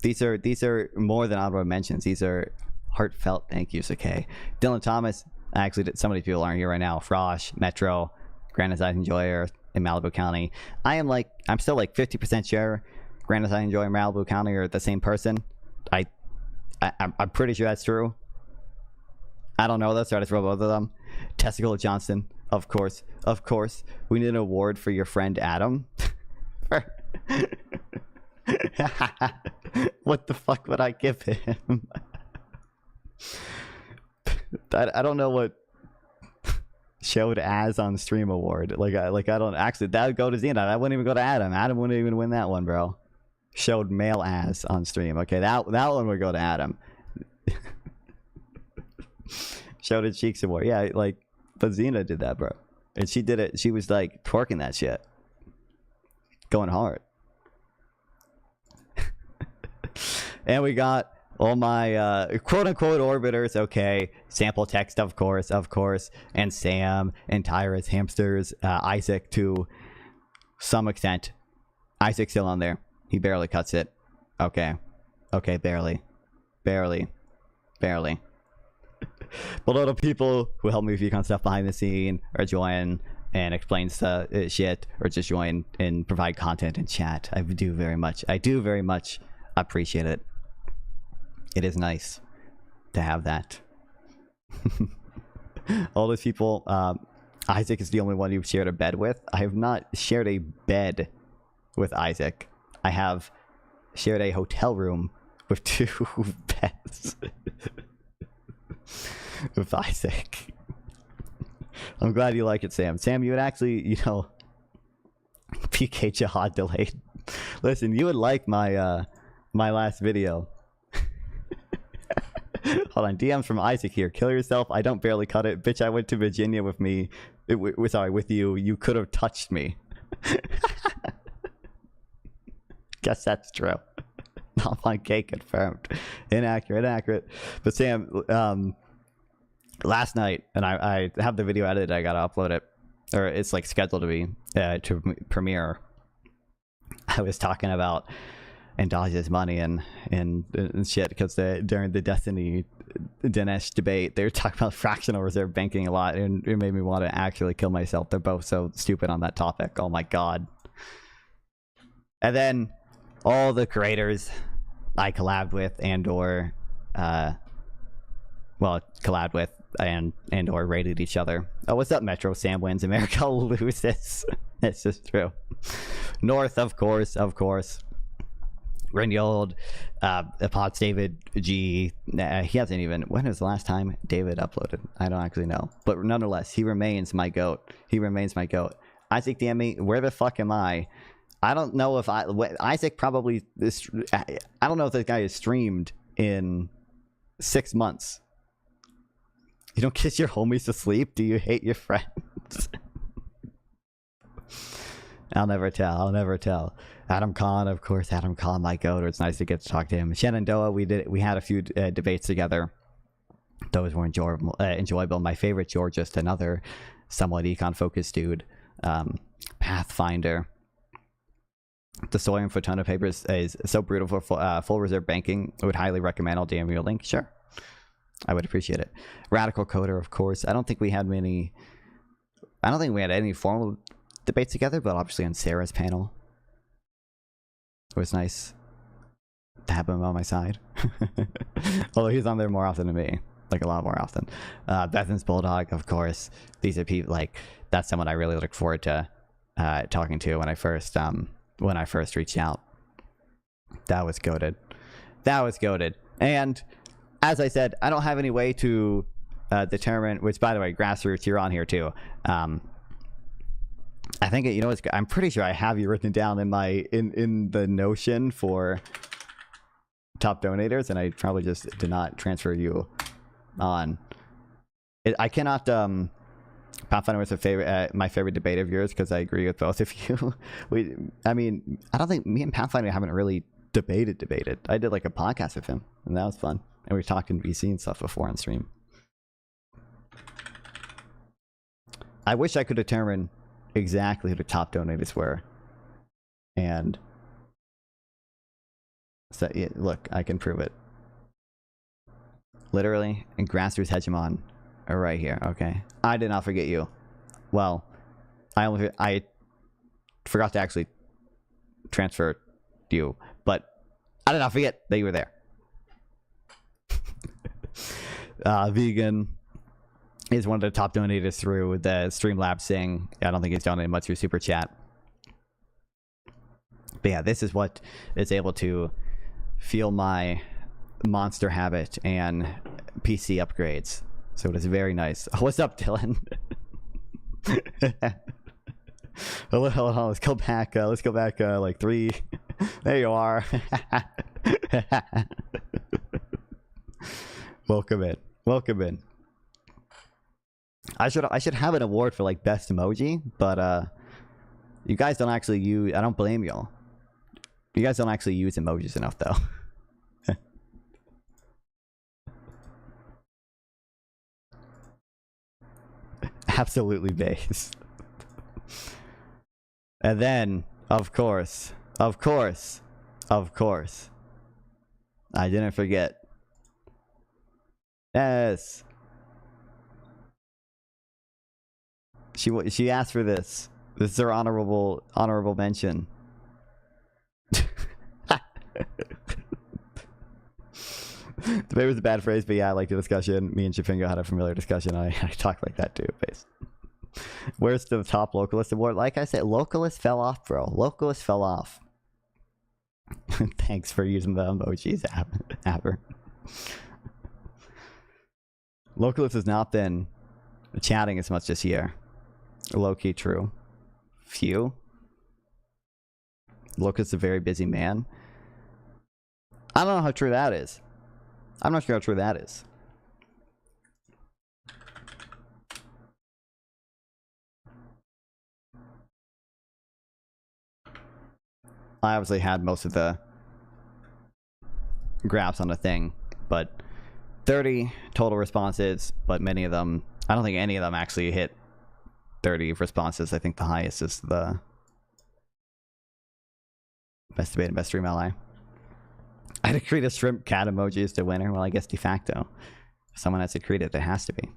These are more than honorable mentions. These are heartfelt thank yous. Okay, Dylan Thomas. Actually, some of these people aren't here right now. Frosh, Metro, Grand Design Enjoyer in Malibu County. I'm still like 50% sure Grand Design Enjoyer and Malibu County are the same person. I'm pretty sure that's true. I don't know though, so I just wrote both of them. Testicle Johnson, of course. We need an award for your friend Adam. What the fuck would I give him? I don't know what showed as on stream award. Like I don't actually, that would go to Xena. I wouldn't even go to Adam. Adam wouldn't even win that one, bro. Showed male ass on stream. Okay, that one would go to Adam. Showed a cheeks award. Yeah, like, but Xena did that, bro. And she did it. She was like twerking that shit, going hard. And we got all my quote-unquote orbiters. Okay, sample text, of course, and Sam and Tyra's hamsters. Isaac to some extent. Isaac's still on there. He barely cuts it. Okay, barely. But a lot of people who help me with Econ stuff behind the scene or join and explain shit or just join and provide content and chat. I do very much appreciate it. It is nice to have that. All those people, Isaac is the only one you've shared a bed with. I have not shared a bed with Isaac. I have shared a hotel room with 2 beds with Isaac. I'm glad you like it, Sam. Sam, you would actually, PK Jihad delayed. Listen, you would like my my last video. Hold on, DMs from Isaac here. Kill yourself. I don't barely cut it. Bitch, I went to Virginia with me. With you. You could have touched me. Guess that's true. Not my cake confirmed. Inaccurate. But Sam, last night, and I have the video edited. I gotta upload it, or it's like scheduled to be to premiere. I was talking about Dodge's money and shit because during the Destiny Dinesh debate, they were talking about fractional reserve banking a lot, and it made me want to actually kill myself. They're both so stupid on that topic. Oh my god. And then all the creators I collabed with and/or and/or rated each other. Oh, what's up, Metro? Sam wins, America loses. It's just true. North, of course. Renyold, Pots, David G. He hasn't even. When was the last time David uploaded? I don't actually know. But nonetheless, he remains my goat. Isaac DME, where the fuck am I? I don't know if Isaac probably this. I don't know if this guy is streamed in 6 months. You don't kiss your homies to sleep? Do you hate your friends? I'll never tell. Adam Khan, of course. Adam Khan, my goat. It's nice to get to talk to him. Shenandoah, we had a few debates together. Those were enjoyable. My favorite, George, just another somewhat econ focused dude. Pathfinder. The Sawyer and Fotona papers is so brutal for full reserve banking. I would highly recommend all DM your link. Sure. I would appreciate it. Radical Coder, of course. I don't think we had any formal debates together, but obviously on Sarah's panel, it was nice to have him on my side. Although he's on there more often than me, like a lot more often. Bethan's Bulldog, of course. These are people like that's someone I really look forward to talking to when I first reached out. That was goated. And as I said, I don't have any way to determine. Which, by the way, Grassroots, you're on here too. I think I'm pretty sure I have you written down in my in the Notion for top donators, and I probably just did not transfer you on. I cannot. Pathfinder was my favorite debate of yours because I agree with both of you. I don't think me and Pathfinder haven't really debated. I did like a podcast with him, and that was fun. And we talked in VC and stuff before on stream. I wish I could determine exactly who the top donators were. And so, yeah, look, I can prove it. Literally, and Grassroots Hegemon are right here. Okay, I did not forget you. Well, I forgot to actually transfer you, but I did not forget that you were there. Vegan is one of the top donators through the Streamlabs thing. I don't think he's donated much through Super Chat. But yeah, this is what is able to fuel my monster habit and PC upgrades. So it is very nice. Oh, what's up, Dylan? Hold on, let's go back. Like 3. There you are. Welcome in. I should have an award for like best emoji, but you guys don't actually use. I don't blame y'all. You guys don't actually use emojis enough, though. Absolutely based. And then, of course, I didn't forget. Yes. She asked for this. This is her honorable mention. Debate was a bad phrase, but yeah, I like the discussion. Me and Shafingo had a familiar discussion. I talked like that too, base. Where's the top localist award? Like I said, localist fell off, bro. Localist fell off. Thanks for using the emojis, Aber. Localist has not been chatting as much this year. Low-key true. Few. Localist is a very busy man. I don't know how true that is. I'm not sure how true that is. I obviously had most of the graphs on the thing, but 30 total responses, but many of them, I don't think any of them actually hit 30 responses. I think the highest is the best debate and best stream ally. I had to create a shrimp cat emoji as the winner. Well, I guess de facto. If someone has to create it, it has to be.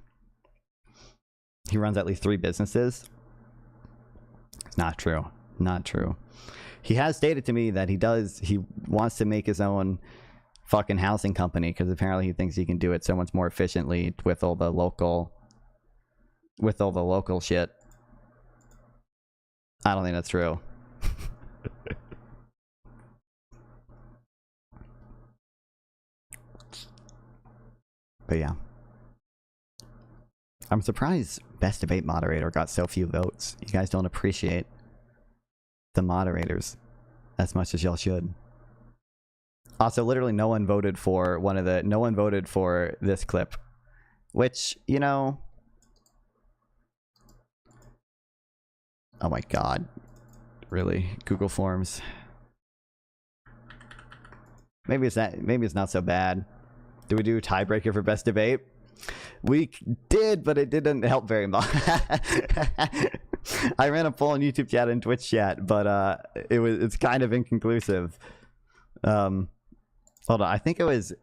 He runs at least 3 businesses. It's not true. Not true. He has stated to me that he wants to make his own fucking housing company because apparently he thinks he can do it so much more efficiently with all the local shit. I don't think that's true. But yeah. I'm surprised Best Debate Moderator got so few votes. You guys don't appreciate the moderators as much as y'all should. Also, literally no one voted for this clip. Which, you know... Oh my god. Really? Google Forms. Maybe it's not so bad. Do we do a tiebreaker for best debate? We did, but it didn't help very much. I ran a poll on YouTube chat and Twitch chat, but it's kind of inconclusive. Hold on, I think it was,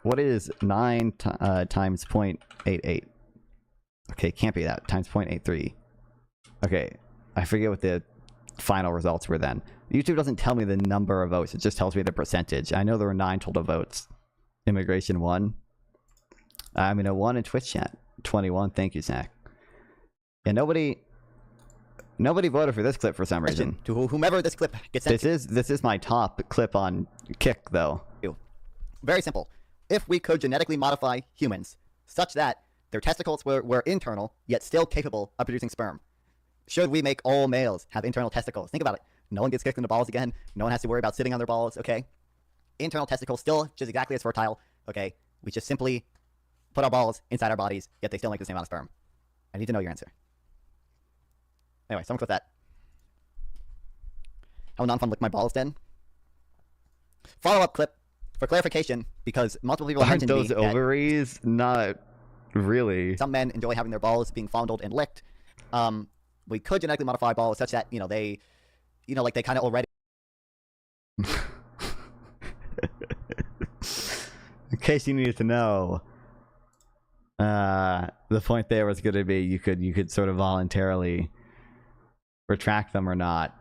what is 9 times 0.88? Okay, can't be that, times 0.83. Okay, I forget what the final results were then. YouTube doesn't tell me the number of votes, it just tells me the percentage. I know there were 9 total votes. Immigration won. I mean, a 1 in Twitch chat. 21, thank you, Zach. Yeah, nobody voted for this clip for some reason. To whomever this clip gets sent This is my top clip on Kick, though. Very simple. If we could genetically modify humans such that their testicles were internal, yet still capable of producing sperm, should we make all males have internal testicles? Think about it. No one gets kicked in the balls again. No one has to worry about sitting on their balls, okay? Internal testicles still just exactly as fertile, okay? We just simply put our balls inside our bodies, yet they still make the same amount of sperm. I need to know your answer. Anyway, someone clip that. How Nonfon licked my balls then? Follow-up clip for clarification, because multiple people have mentioned those ovaries? Not really. Some men enjoy having their balls being fondled and licked. We could genetically modify balls such that, they kind of already... In case you needed to know, the point there was going to be you could sort of voluntarily retract them or not.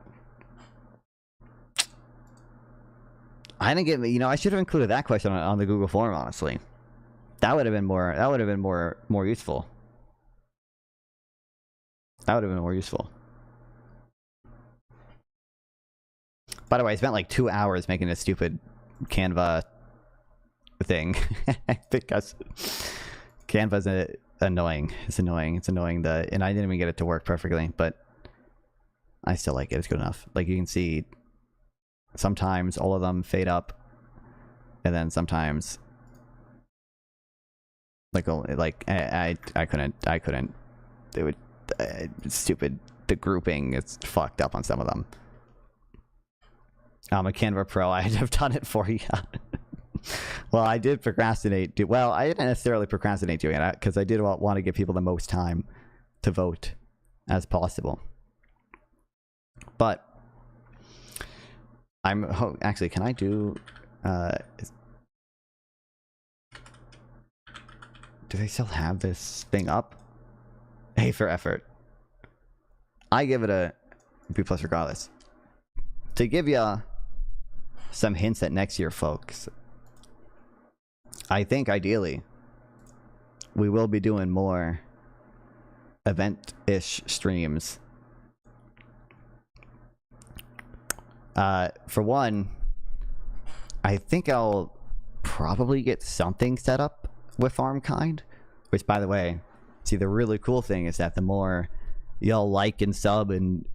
I didn't get, I should have included that question on the Google form, honestly. That would have been more useful. That would have been more useful. By the way, I spent like 2 hours making this stupid Canva thing because Canva's annoying. It's annoying. And I didn't even get it to work perfectly, but I still like it. It's good enough. Like, you can see sometimes all of them fade up, and then sometimes I couldn't. It would stupid. The grouping is fucked up on some of them. I'm a Canva Pro. I'd have done it for you. Well, I did procrastinate. Well, I didn't necessarily procrastinate doing it because I did want to give people the most time to vote as possible. But actually, can I do? Do they still have this thing up? A for effort. I give it a B+ regardless. To give you some hints at next year, folks, I think ideally we will be doing more event-ish streams. For one, I think I'll probably get something set up with FarmKind, which, by the way, see, the really cool thing is that the more y'all like and sub and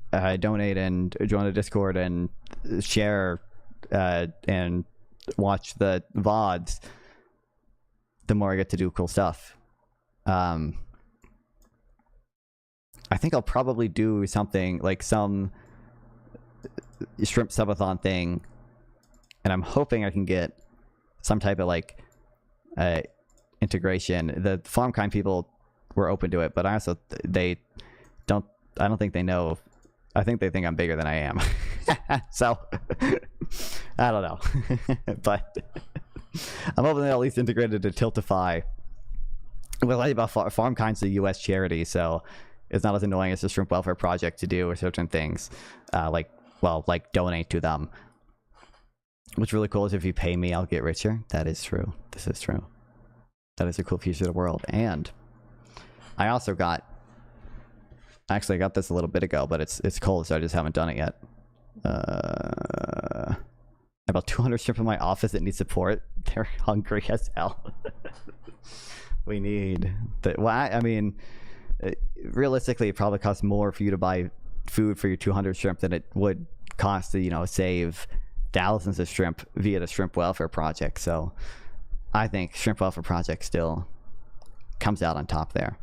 donate and join the Discord and share and watch the VODs, the more I get to do cool stuff. I think I'll probably do something like some shrimp subathon thing, and I'm hoping I can get some type of like integration. The FarmKind people were open to it, but I also I don't think they know. I think they think I'm bigger than I am. So I don't know. But I'm hoping they'll at least integrate it to Tiltify. Well, I about FarmKind's a US charity, so it's not as annoying as a shrimp welfare project to do certain things, like donate to them. What's really cool is if you pay me, I'll get richer. That is true. This is true. That is a cool future of the world. And I also got, actually I got this a little bit ago, but it's cold, so I just haven't done it yet. About 200 shrimp in my office that need support. They're hungry as hell. We need the, well, I mean, realistically, it probably costs more for you to buy food for your 200 shrimp than it would cost to, save thousands of shrimp via the shrimp welfare project. So I think shrimp welfare project still comes out on top there.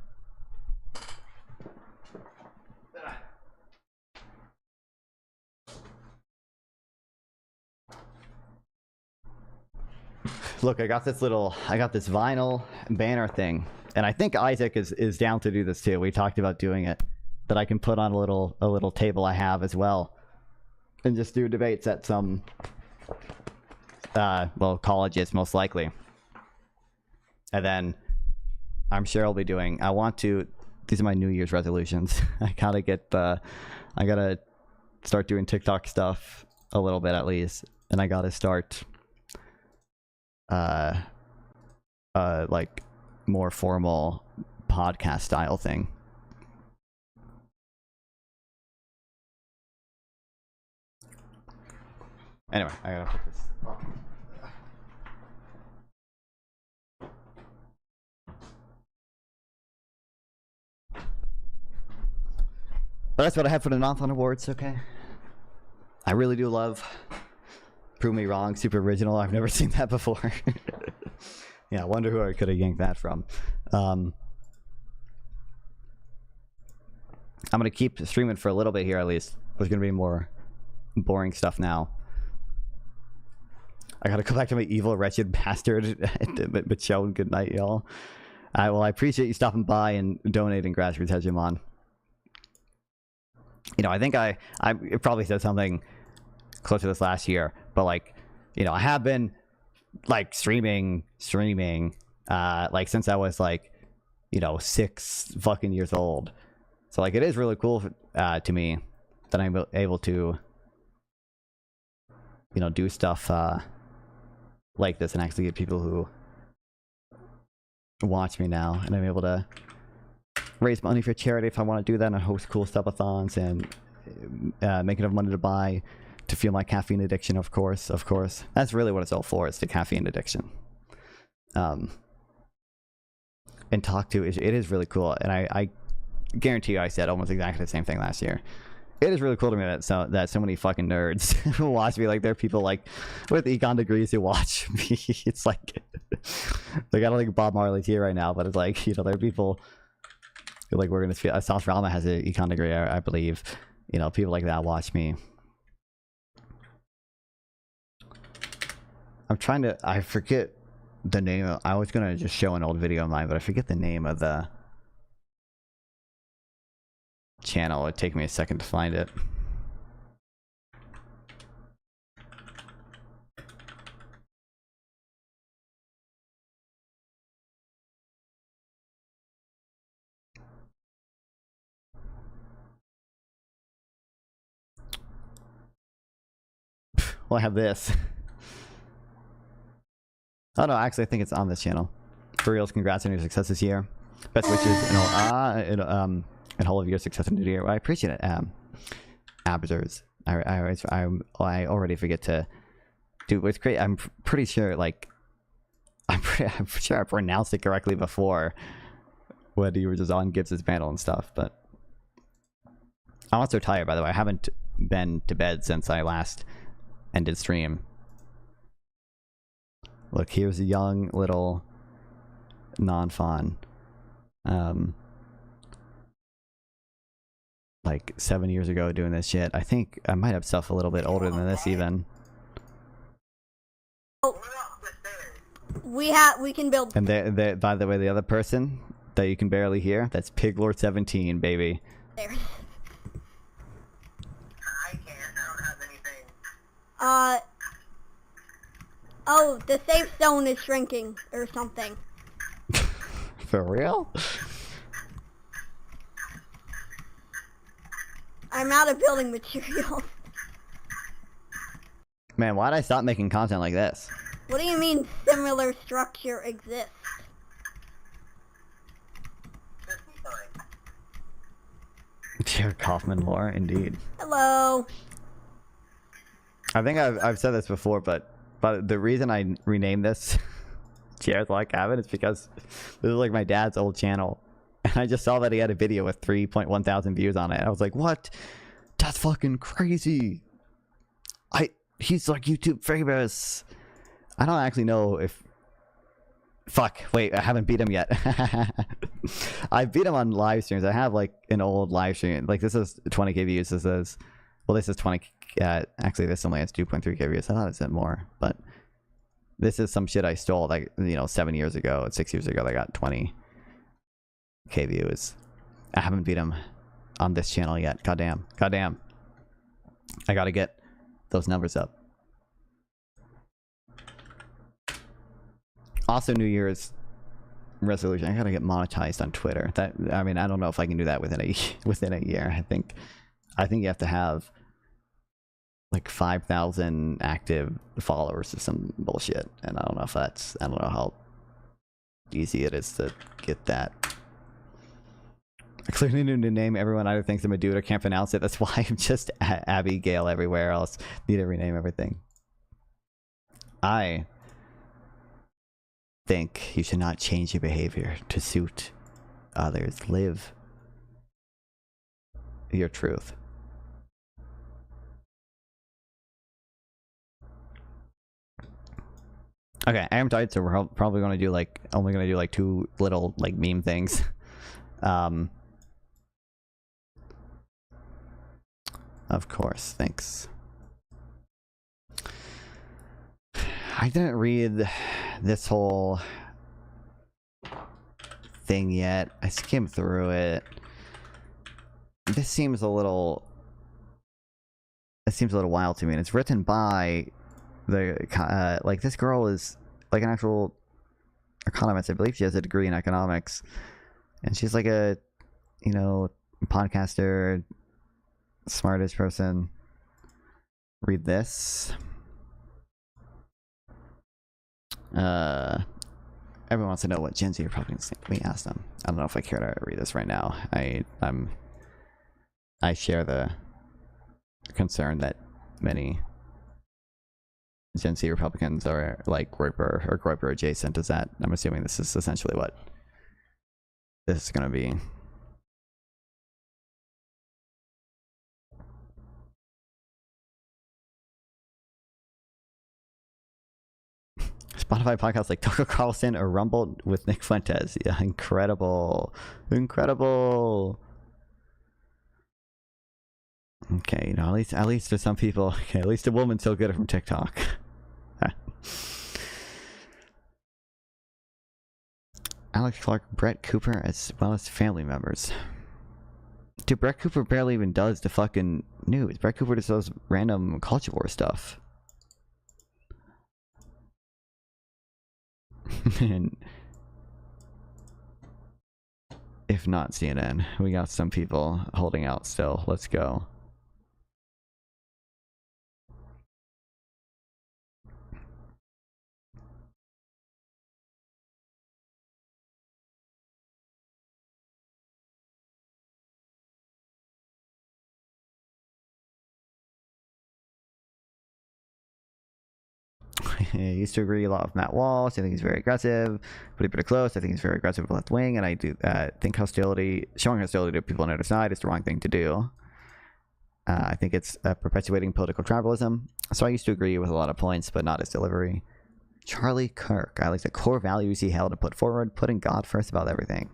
Look, I got this vinyl banner thing, and I think Isaac is down to do this too. We talked about doing it that I can put on a little table I have as well, and just do debates at some well, colleges most likely. And then I'm sure I'll be doing. I want to. These are my New Year's resolutions. I gotta start doing TikTok stuff a little bit at least, and I gotta start like more formal podcast style thing. Anyway, I gotta put this up. But that's what I have for the Nonfon Awards, okay? I really do love Prove Me Wrong, super original. I've never seen that before. Yeah, I wonder who I could have yanked that from. I'm gonna keep streaming for a little bit here at least. There's gonna be more boring stuff now. I gotta go back to my evil, wretched bastard. But show and good night, y'all. Well, I appreciate you stopping by and donating, Grassroots Hegemon. You know, I think I probably said something close to this last year, but like, you know, I have been like streaming like since I was like, you know, 6 fucking years old. So like, it is really cool to me that I'm able to, you know, do stuff like this and actually get people who watch me now, and I'm able to raise money for charity if I want to do that, and host cool subathons and make enough money to buy to fuel my caffeine addiction. Of course, that's really what it's all for. It's the caffeine addiction. And talk to it is really cool, and I guarantee you I said almost exactly the same thing last year. It is really cool to me that so many fucking nerds who watch me. Like, there are people like with econ degrees who watch me. It's like, like, I don't think Bob Marley's here right now, but it's like, you know, there are people who, like, we're gonna feel. South Rama has an econ degree, I believe. You know, people like that watch me. I'm trying to. I forget the name. I was gonna just show an old video of mine, but I forget the name of the channel. It'd take me a second to find it. Well, I have this. Oh no, actually I think it's on this channel. For reals, congrats on your success this year. Best wishes and all of your success in the new year. Well, I appreciate it. Abzers. I already forget to do what's great. I'm pretty sure, like, I'm sure I pronounced it correctly before when you were just on Gibbs's panel and stuff, but I'm also tired, by the way. I haven't been to bed since I last ended stream. Look, here's a young little Nonfon. Like 7 years ago doing this shit. I think I might have stuff a little bit older than this even. Oh, we can build. And by the way, the other person that you can barely hear, that's Piglord17, baby. There. I can't. I don't have anything. Oh, the safe zone is shrinking or something. For real? I'm out of building materials. Man, why'd I stop making content like this? What do you mean similar structure exists? Jared Kaufman lore, indeed. Hello. I think I've said this before, but the reason I renamed this Jared's Log Cabin is because this is like my dad's old channel. And I just saw that he had a video with 3.1 thousand views on it. I was like, what? That's fucking crazy. He's like YouTube famous. I don't actually know if... Fuck, wait, I haven't beat him yet. I beat him on live streams. I have like an old live stream. Like, this is 20k views. This is... Well, this is 20... actually, this only has 2.3k views. I thought it said more, but... This is some shit I stole, like, you know, 7 years ago, 6 years ago. I got 20k views. I haven't beat him on this channel yet. Goddamn. I gotta get those numbers up. Also, New Year's resolution. I gotta get monetized on Twitter. I mean, I don't know if I can do that within a year. I think you have to have like 5,000 active followers or some bullshit, and I don't know how easy it is to get that. I clearly need to name everyone either thinks I'm a dude or can't pronounce it. That's why I'm just Abigail everywhere else. Need to rename everything. I think you should not change your behavior to suit others. Live your truth. Okay, I am tired, so we're probably gonna do like only gonna do like 2 little like meme things. Of course, thanks. I didn't read this whole thing yet. I skimmed through it. This seems a little wild to me, and it's written by the like this girl is like an actual economist. I believe she has a degree in economics, and she's like a podcaster, smartest person. Read this. Everyone wants to know what Gen Z Republicans think. Let me ask them. I don't know if I care to read this right now. I share the concern that many Gen Z Republicans are like Groyper adjacent. Is that? I'm assuming this is essentially what this is going to be. Spotify podcasts like Tucker Carlson or Rumble with Nick Fuentes. Yeah, incredible. Okay, at least to some people. Okay, at least a woman still get it from TikTok. Alex Clark, Brett Cooper, as well as family members. Dude, Brett Cooper barely even does the fucking news. Brett Cooper just does random culture war stuff. And if not CNN, we got some people holding out still. Let's go. I used to agree a lot with Matt Walsh. I think he's very aggressive, pretty close. I think he's very aggressive with left wing, and I do think showing hostility to people on the other side is the wrong thing to do. I think it's perpetuating political tribalism. So I used to agree with a lot of points, but not his delivery. Charlie Kirk. I like the core values he held and put forward, putting God first about everything.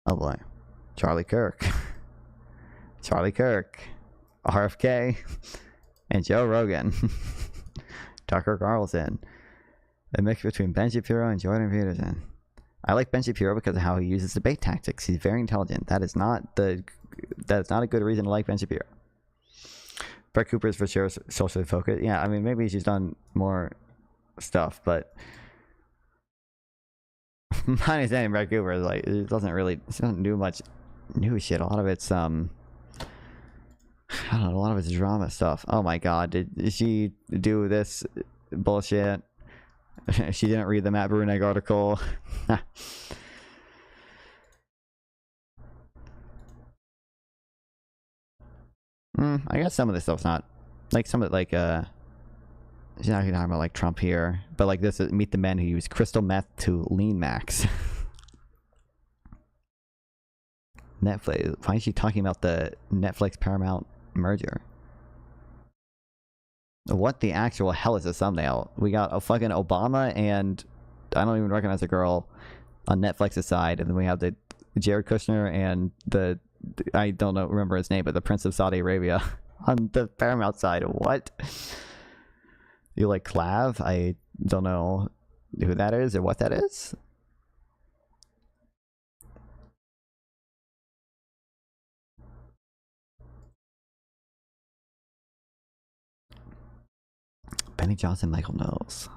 Oh boy. Charlie Kirk. Charlie Kirk. RFK. And Joe Rogan. Tucker Carlson. A mix between Ben Shapiro and Jordan Peterson. I like Ben Shapiro because of how he uses debate tactics. He's very intelligent. That is not a good reason to like Ben Shapiro. Brett Cooper is for sure socially focused. Yeah, I mean, maybe she's done more stuff, but my understanding Brett Cooper is like, she doesn't do much new shit. A lot of it's I don't know, a lot of it's drama stuff. Oh my god, did she do this bullshit? She didn't read the Matt Brunig article. I guess some of this stuff's not like some of it, like she's not talking about like Trump here, but like this is meet the men who use crystal meth to lean max. Netflix. Why is she talking about the Netflix Paramount merger? What the actual hell is this thumbnail? We got a fucking Obama and I don't even recognize the girl on Netflix's side, and then we have the Jared Kushner and the I don't know remember his name, but the Prince of Saudi Arabia on the Paramount side. What? You like Clav? I don't know who that is or what that is. Benny Johnson, Michael Knowles.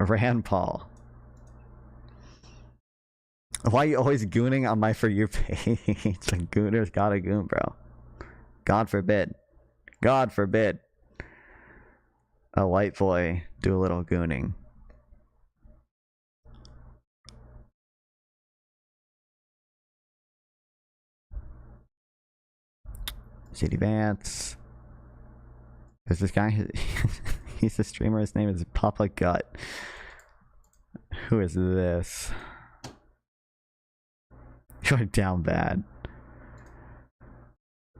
Rand Paul. Why are you always gooning on my For You page? Like, gooners gotta goon, bro. God forbid. God forbid. A white boy do a little gooning. JD Vance. There's this guy, he's a streamer, his name is Papa Gut. Who is this? You're down bad.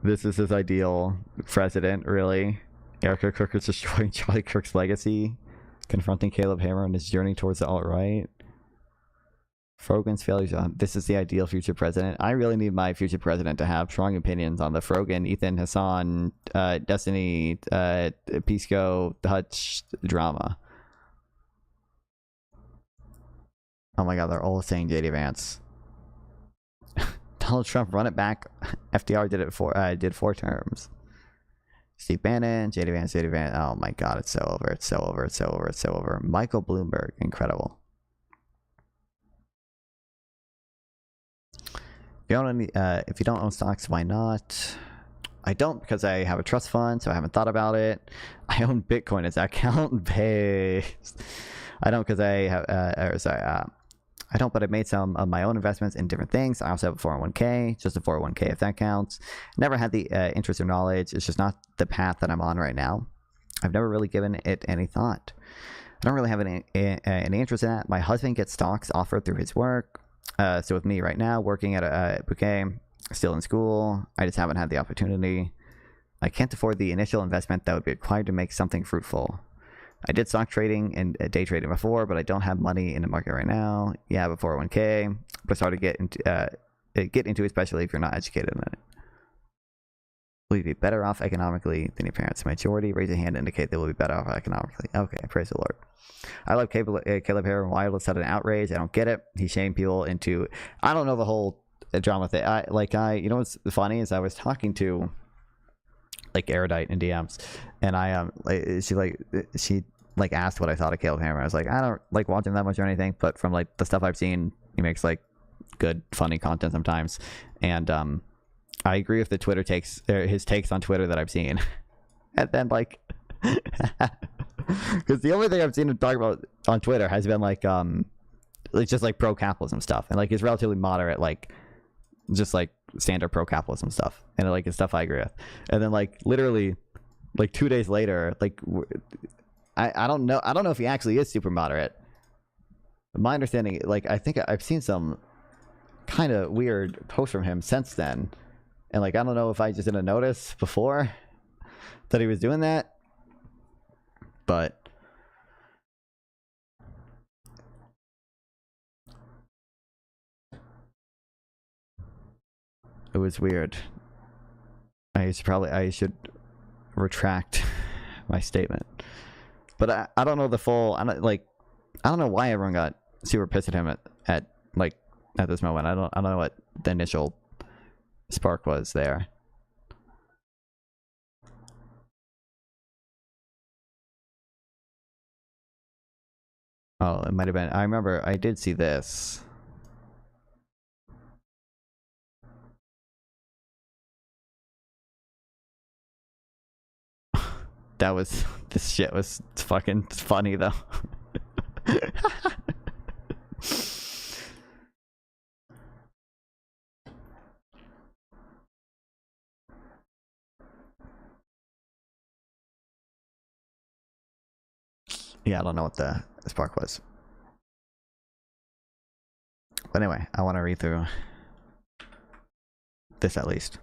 This is his ideal president, really. Erica Kirk is destroying Charlie Kirk's legacy, confronting Caleb Hammer on his journey towards the alt-right. Frogan's failures on this is the ideal future president. I really need my future president to have strong opinions on the Frogan, Ethan, Hassan, Destiny, Pisco, Hutch drama. Oh my god, they're all saying JD Vance. Donald Trump, run it back. FDR did 4 terms. Steve Bannon, JD Vance, JD Vance. Oh my god, it's so over. It's so over. It's so over. It's so over. Michael Bloomberg, incredible. If you don't own stocks, why not? I don't because I have a trust fund, so I haven't thought about it. I own Bitcoin. Is that account based? I don't because I have. I don't, but I've made some of my own investments in different things. I also have a 401k, just a 401k if that counts. Never had the interest or knowledge. It's just not the path that I'm on right now. I've never really given it any thought. I don't really have any interest in that. My husband gets stocks offered through his work. So with me right now, working at a bouquet, still in school, I just haven't had the opportunity. I can't afford the initial investment that would be required to make something fruitful. I did stock trading and day trading before, but I don't have money in the market right now. Yeah, I have a 401k, but it's hard to get into, especially if you're not educated in it. Will you be better off economically than your parents? Majority raise a hand to indicate they will be better off economically. Okay, praise the Lord. I love Caleb Harris Wireless had an outrage. I don't get it. He shamed people into. I don't know the whole drama thing. You know what's funny is I was talking to like Erudite in DMs, and she asked what I thought of Caleb Hammer. I was like, I don't like watch him that much or anything, but from like the stuff I've seen, he makes like good, funny content sometimes, and I agree with the Twitter takes, his takes on Twitter that I've seen, and then like. Because the only thing I've seen him talk about on Twitter has been like it's just like pro-capitalism stuff, and like he's relatively moderate, like just like standard pro-capitalism stuff, and like it's stuff I agree with. And then like literally like 2 days later, like I don't know if he actually is super moderate. My understanding, like I think I've seen some kind of weird posts from him since then, and like I don't know if I just didn't notice before that he was doing that. But it was weird. I should retract my statement. But I don't know the full. I don't know why everyone got super pissed at him at this moment. I don't know what the initial spark was there. Oh, it might have been. I remember I did see this. This shit was fucking funny though. Yeah, I don't know what the spark was. But anyway, I want to read through this at least.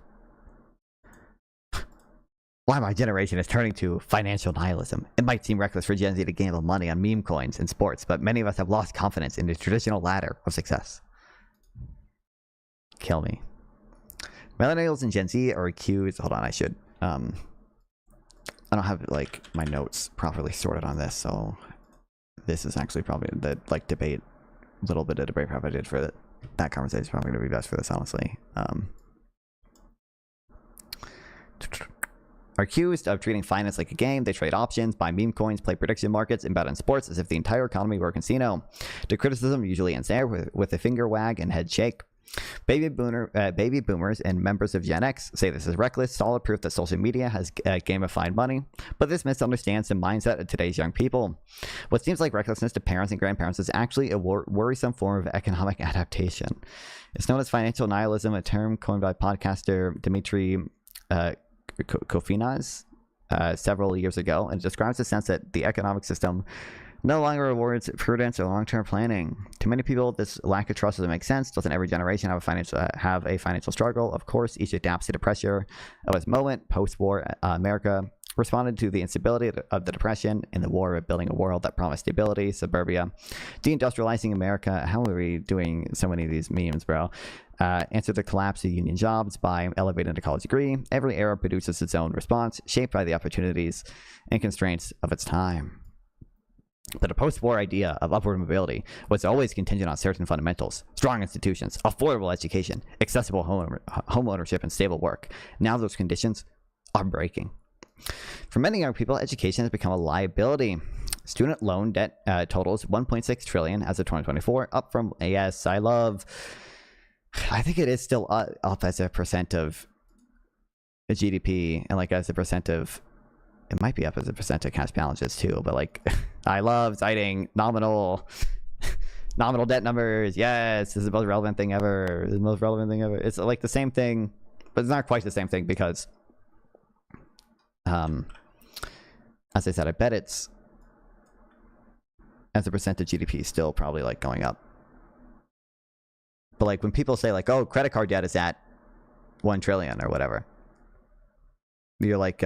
Why my generation is turning to financial nihilism. It might seem reckless for Gen Z to gamble money on meme coins and sports, but many of us have lost confidence in the traditional ladder of success. Kill me. Millennials and Gen Z are accused. Hold on, I should. I don't have like my notes properly sorted on this, so this is actually probably the like debate, little bit of debate prep I did for that conversation is probably going to be best for this, honestly. are accused of treating finance like a game. They trade options, buy meme coins, play prediction markets, and bet on sports as if the entire economy were a casino. The criticism usually ends there with a finger wag and head shake. Baby boomers and members of Gen X say this is reckless, solid proof that social media has gamified money, but this misunderstands the mindset of today's young people. What seems like recklessness to parents and grandparents is actually a worrisome form of economic adaptation. It's known as financial nihilism, a term coined by podcaster Dmitry Kofinas several years ago, and it describes the sense that the economic system no longer rewards prudence or long-term planning. To many people, this lack of trust doesn't make sense. Doesn't every generation have a financial struggle? Of course, each adapts to the pressure of its moment. Post-war America responded to the instability of the Depression and the war of building a world that promised stability, suburbia, deindustrializing America. How are we doing so many of these memes, bro? Answer the collapse of union jobs by elevating the college degree. Every era produces its own response, shaped by the opportunities and constraints of its time. But a post-war idea of upward mobility was always contingent on certain fundamentals: strong institutions, affordable education, accessible home ownership, and stable work. Now those conditions are breaking. For many young people, education has become a liability. Student loan debt totals 1.6 trillion as of 2024, up from, I think it is still up as a percent of GDP, and like as a percent of, it might be up as a percent of cash balances too, but like, I love citing nominal debt numbers. Yes, this is the most relevant thing ever. This is the most relevant thing ever. It's like the same thing, but it's not quite the same thing because, as I said, I bet it's, as a percent of GDP, still probably like going up. But like when people say like, oh, credit card debt is at 1 trillion or whatever, you're like,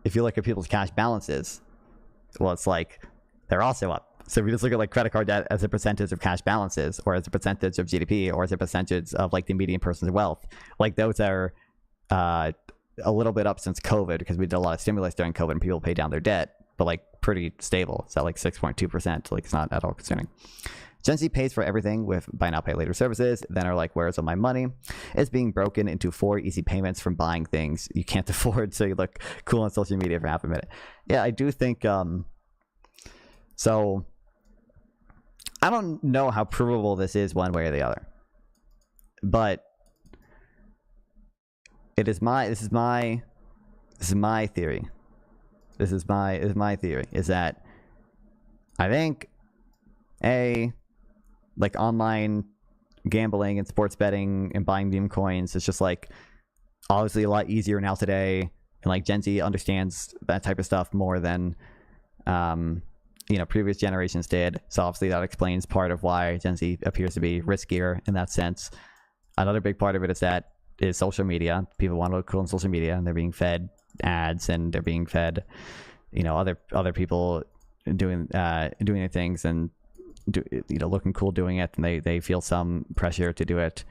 if you look at people's cash balances, well, it's like they're also up. So if we just look at like credit card debt as a percentage of cash balances, or as a percentage of GDP, or as a percentage of like the median person's wealth, like those are a little bit up since COVID, because we did a lot of stimulus during COVID and people paid down their debt, but like pretty stable. It's at like 6.2%. Like it's not at all concerning. Gen Z pays for everything with buy now, pay later services, then are like, where's all my money? It's being broken into 4 easy payments from buying things you can't afford, so you look cool on social media for half a minute. Yeah, I do think, so I don't know how provable this is one way or the other, but this is my theory. This is my theory, is that I think like online gambling and sports betting and buying meme coins is just like obviously a lot easier now today, and like Gen Z understands that type of stuff more than previous generations did. So obviously that explains part of why Gen Z appears to be riskier in that sense. Another big part of it is social media. People want to look cool on social media, and they're being fed ads, and they're being fed other people doing their things and looking cool doing it, and they feel some pressure to do it.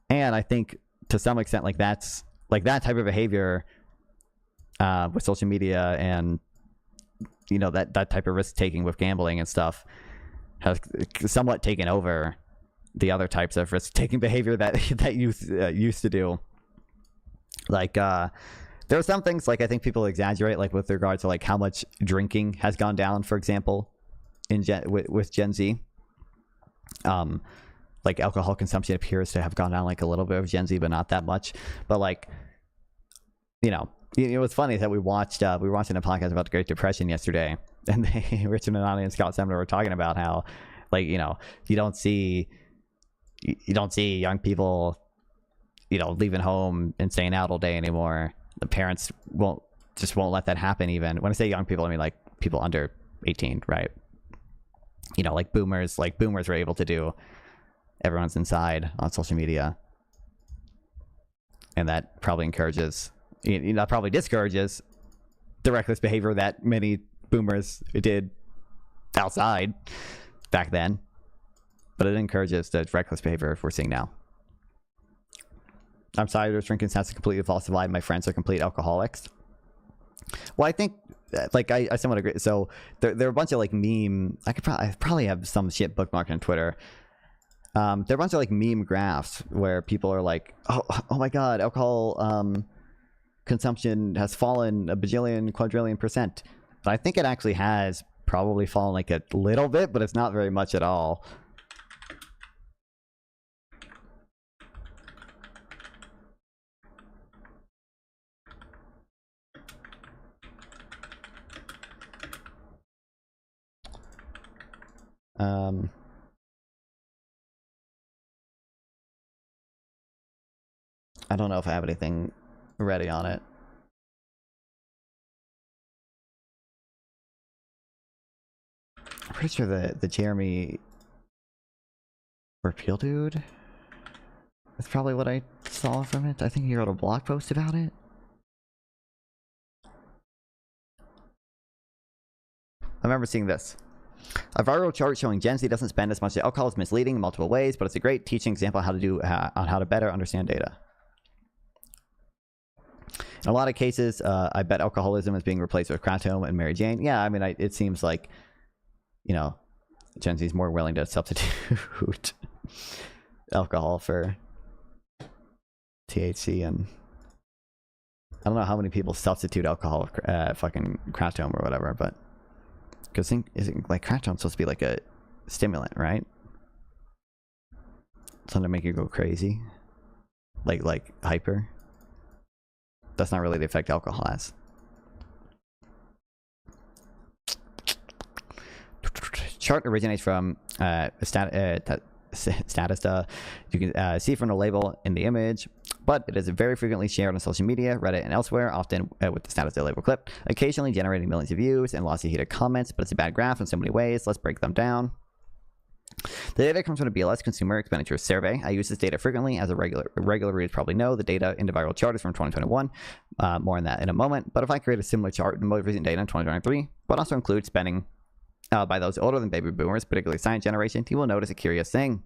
And I think to some extent, like that type of behavior with social media and that type of risk taking with gambling and stuff has somewhat taken over the other types of risk taking behavior that youth used to do. Like there are some things, like I think people exaggerate, like with regard to like how much drinking has gone down, for example, with Gen Z. Like alcohol consumption appears to have gone down like a little bit with Gen Z, but not that much. But like, what's funny is that we were watching a podcast about the Great Depression yesterday, and Richard and Anani and Scott Semler were talking about how, like, you don't see young people, leaving home and staying out all day anymore. The parents won't let that happen. Even when I say young people, I mean like people under 18, right? Like boomers were able to do. Everyone's inside on social media, and that probably encourages, probably discourages the reckless behavior that many boomers did outside back then, but it encourages the reckless behavior we're seeing now. I'm sorry, there's drinking sounds completely falsified. My friends are complete alcoholics. Well, I think, like, I somewhat agree. So there are a bunch of like meme. I probably have some shit bookmarked on Twitter. There are a bunch of like meme graphs where people are like, oh my god, alcohol consumption has fallen a bajillion, quadrillion %. But I think it actually has probably fallen like a little bit, but it's not very much at all. I don't know if I have anything ready on it. I'm pretty sure the Jeremy repeal dude. That's probably what I saw from it. I think he wrote a blog post about it. I remember seeing this. A viral chart showing Gen Z doesn't spend as much as alcohol is misleading in multiple ways, but it's a great teaching example on how to better understand data. In a lot of cases, I bet alcoholism is being replaced with Kratom and Mary Jane. Yeah, I mean, it seems like, you know, Gen Z is more willing to substitute alcohol for THC, and I don't know how many people substitute alcohol with fucking Kratom or whatever, but because isn't like Kratom's supposed to be like a stimulant, right? Something to make you go crazy, like hyper. That's not really the effect alcohol has. Chart originates from Statista. You can see from the label in the image, but it is very frequently shared on social media, Reddit, and elsewhere, often with the Statista label clip, occasionally generating millions of views and lots of heated comments, but it's a bad graph in so many ways. Let's break them down. The data comes from the BLS Consumer Expenditure Survey. I use this data frequently, as regular readers probably know. The data in the viral chart is from 2021. More on that in a moment. But if I create a similar chart in most recent data in 2023, but also include spending by those older than baby boomers, particularly silent generation, you will notice a curious thing.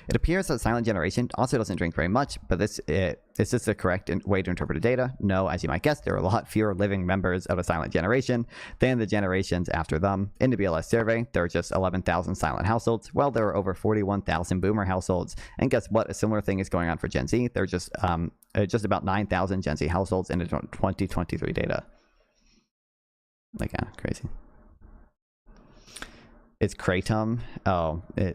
It appears that silent generation also doesn't drink very much, but is this the correct way to interpret the data? No, as you might guess, there are a lot fewer living members of a silent generation than the generations after them. In the BLS survey, there are just 11,000 silent households. Well, there are over 41,000 boomer households. And guess what? A similar thing is going on for Gen Z. There are just about 9,000 Gen Z households in the 2023 data. Like, yeah, crazy. It's Kratom. Oh, you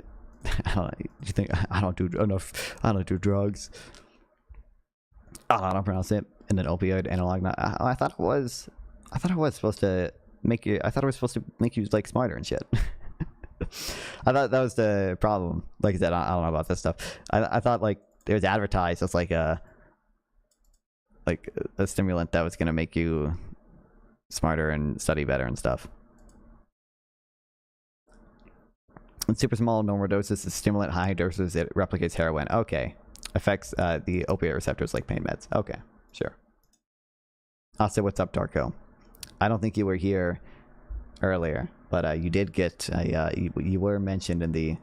think I don't do enough? I don't do drugs. I don't pronounce it. And then opioid analog. I thought it was supposed to make you. I thought it was supposed to make you like smarter and shit. I thought that was the problem. Like I said, I don't know about this stuff. I thought like it was advertised as like a stimulant that was gonna make you smarter and study better and stuff. In super small normal doses, the stimulant, high doses, it replicates heroin. Okay. Affects the opioid receptors like pain meds. Okay, sure. Also, what's up, Darko? I don't think you were here earlier, but you did get, you were mentioned in the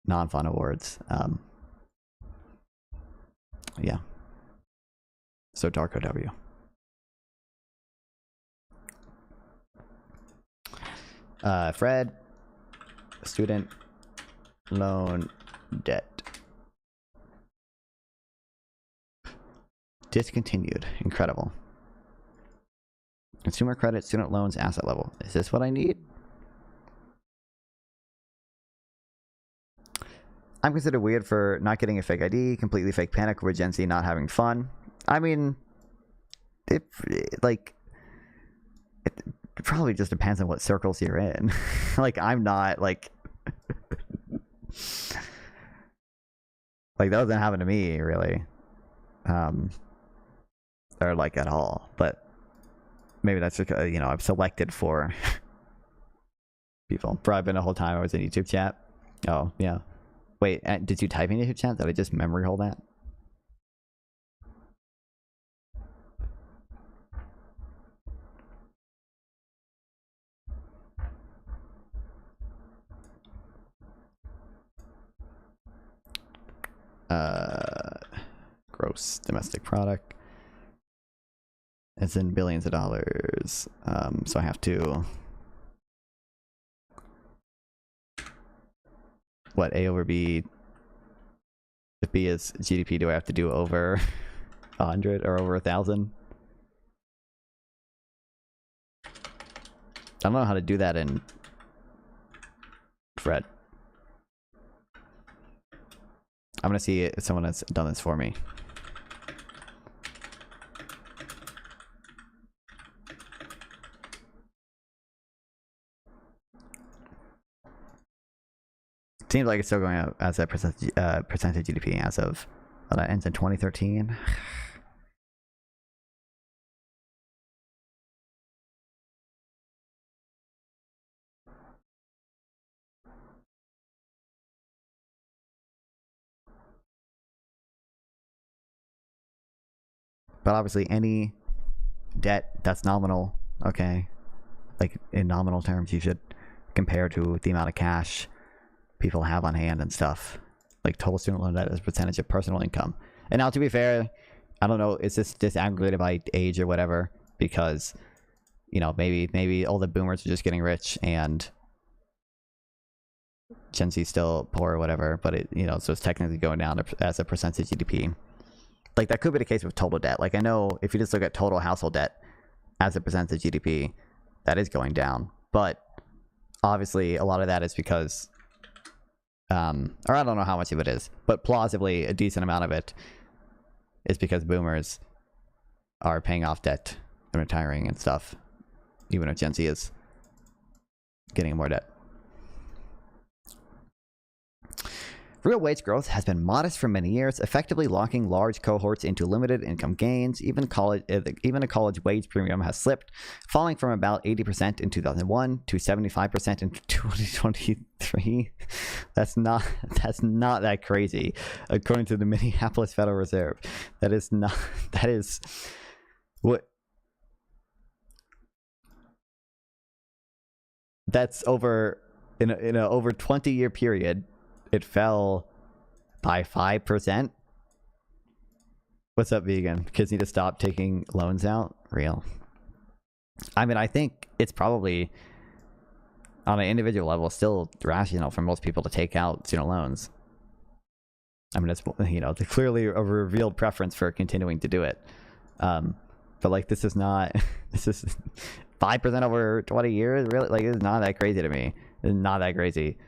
Nonfon Awards. Yeah. So, Darko W. Fred. Student loan debt discontinued. Incredible. Consumer credit, student loans, asset level. Is this what I need? I'm considered weird for not getting a fake ID, completely fake panic over Gen Z not having fun. I mean, it probably just depends on what circles you're in. Like, I'm not, like that doesn't happen to me, really. Or, like, at all. But maybe that's just, you know, I'm selected for people. Probably been the whole time I was in YouTube chat. Oh, yeah. Wait, did you type in YouTube chat? Did I just memory hold that? Gross domestic product. It's in billions of dollars. So I have to. What, A over B? If B is GDP, do I have to do over 100 or over 1,000? don't know how to do that in Fred. I'm gonna see if someone has done this for me. Seems like it's still going up as a percentage of GDP as of that ends in 2013. But obviously, any debt that's nominal, okay, like in nominal terms, you should compare to the amount of cash people have on hand and stuff. Like total student loan debt as a percentage of personal income. And now, to be fair, I don't know, is this disaggregated by age or whatever? Because, you know, maybe all the boomers are just getting rich and Gen Z's still poor or whatever. But it, you know, so it's technically going down as a percentage of GDP. Like that could be the case with total debt. Like I know if you just look at total household debt as a percentage of GDP, that is going down. But obviously a lot of that is because, or I don't know how much of it is, but plausibly a decent amount of it is because boomers are paying off debt and retiring and stuff, even if Gen Z is getting more debt. Real wage growth has been modest for many years, effectively locking large cohorts into limited income gains. Even a college wage premium has slipped, falling from about 80% in 2001 to 75% in 2023. That's not that crazy, according to the Minneapolis Federal Reserve. That is what. That's over in a over 20-year period. It fell by 5%. What's up, vegan? Kids need to stop taking loans out? Real. I mean, I think it's probably, on an individual level, still rational for most people to take out student loans. I mean, it's, you know, there's clearly a revealed preference for continuing to do it. But, like, this is 5% over 20 years? Really? Like, it's not that crazy to me. It's not that crazy.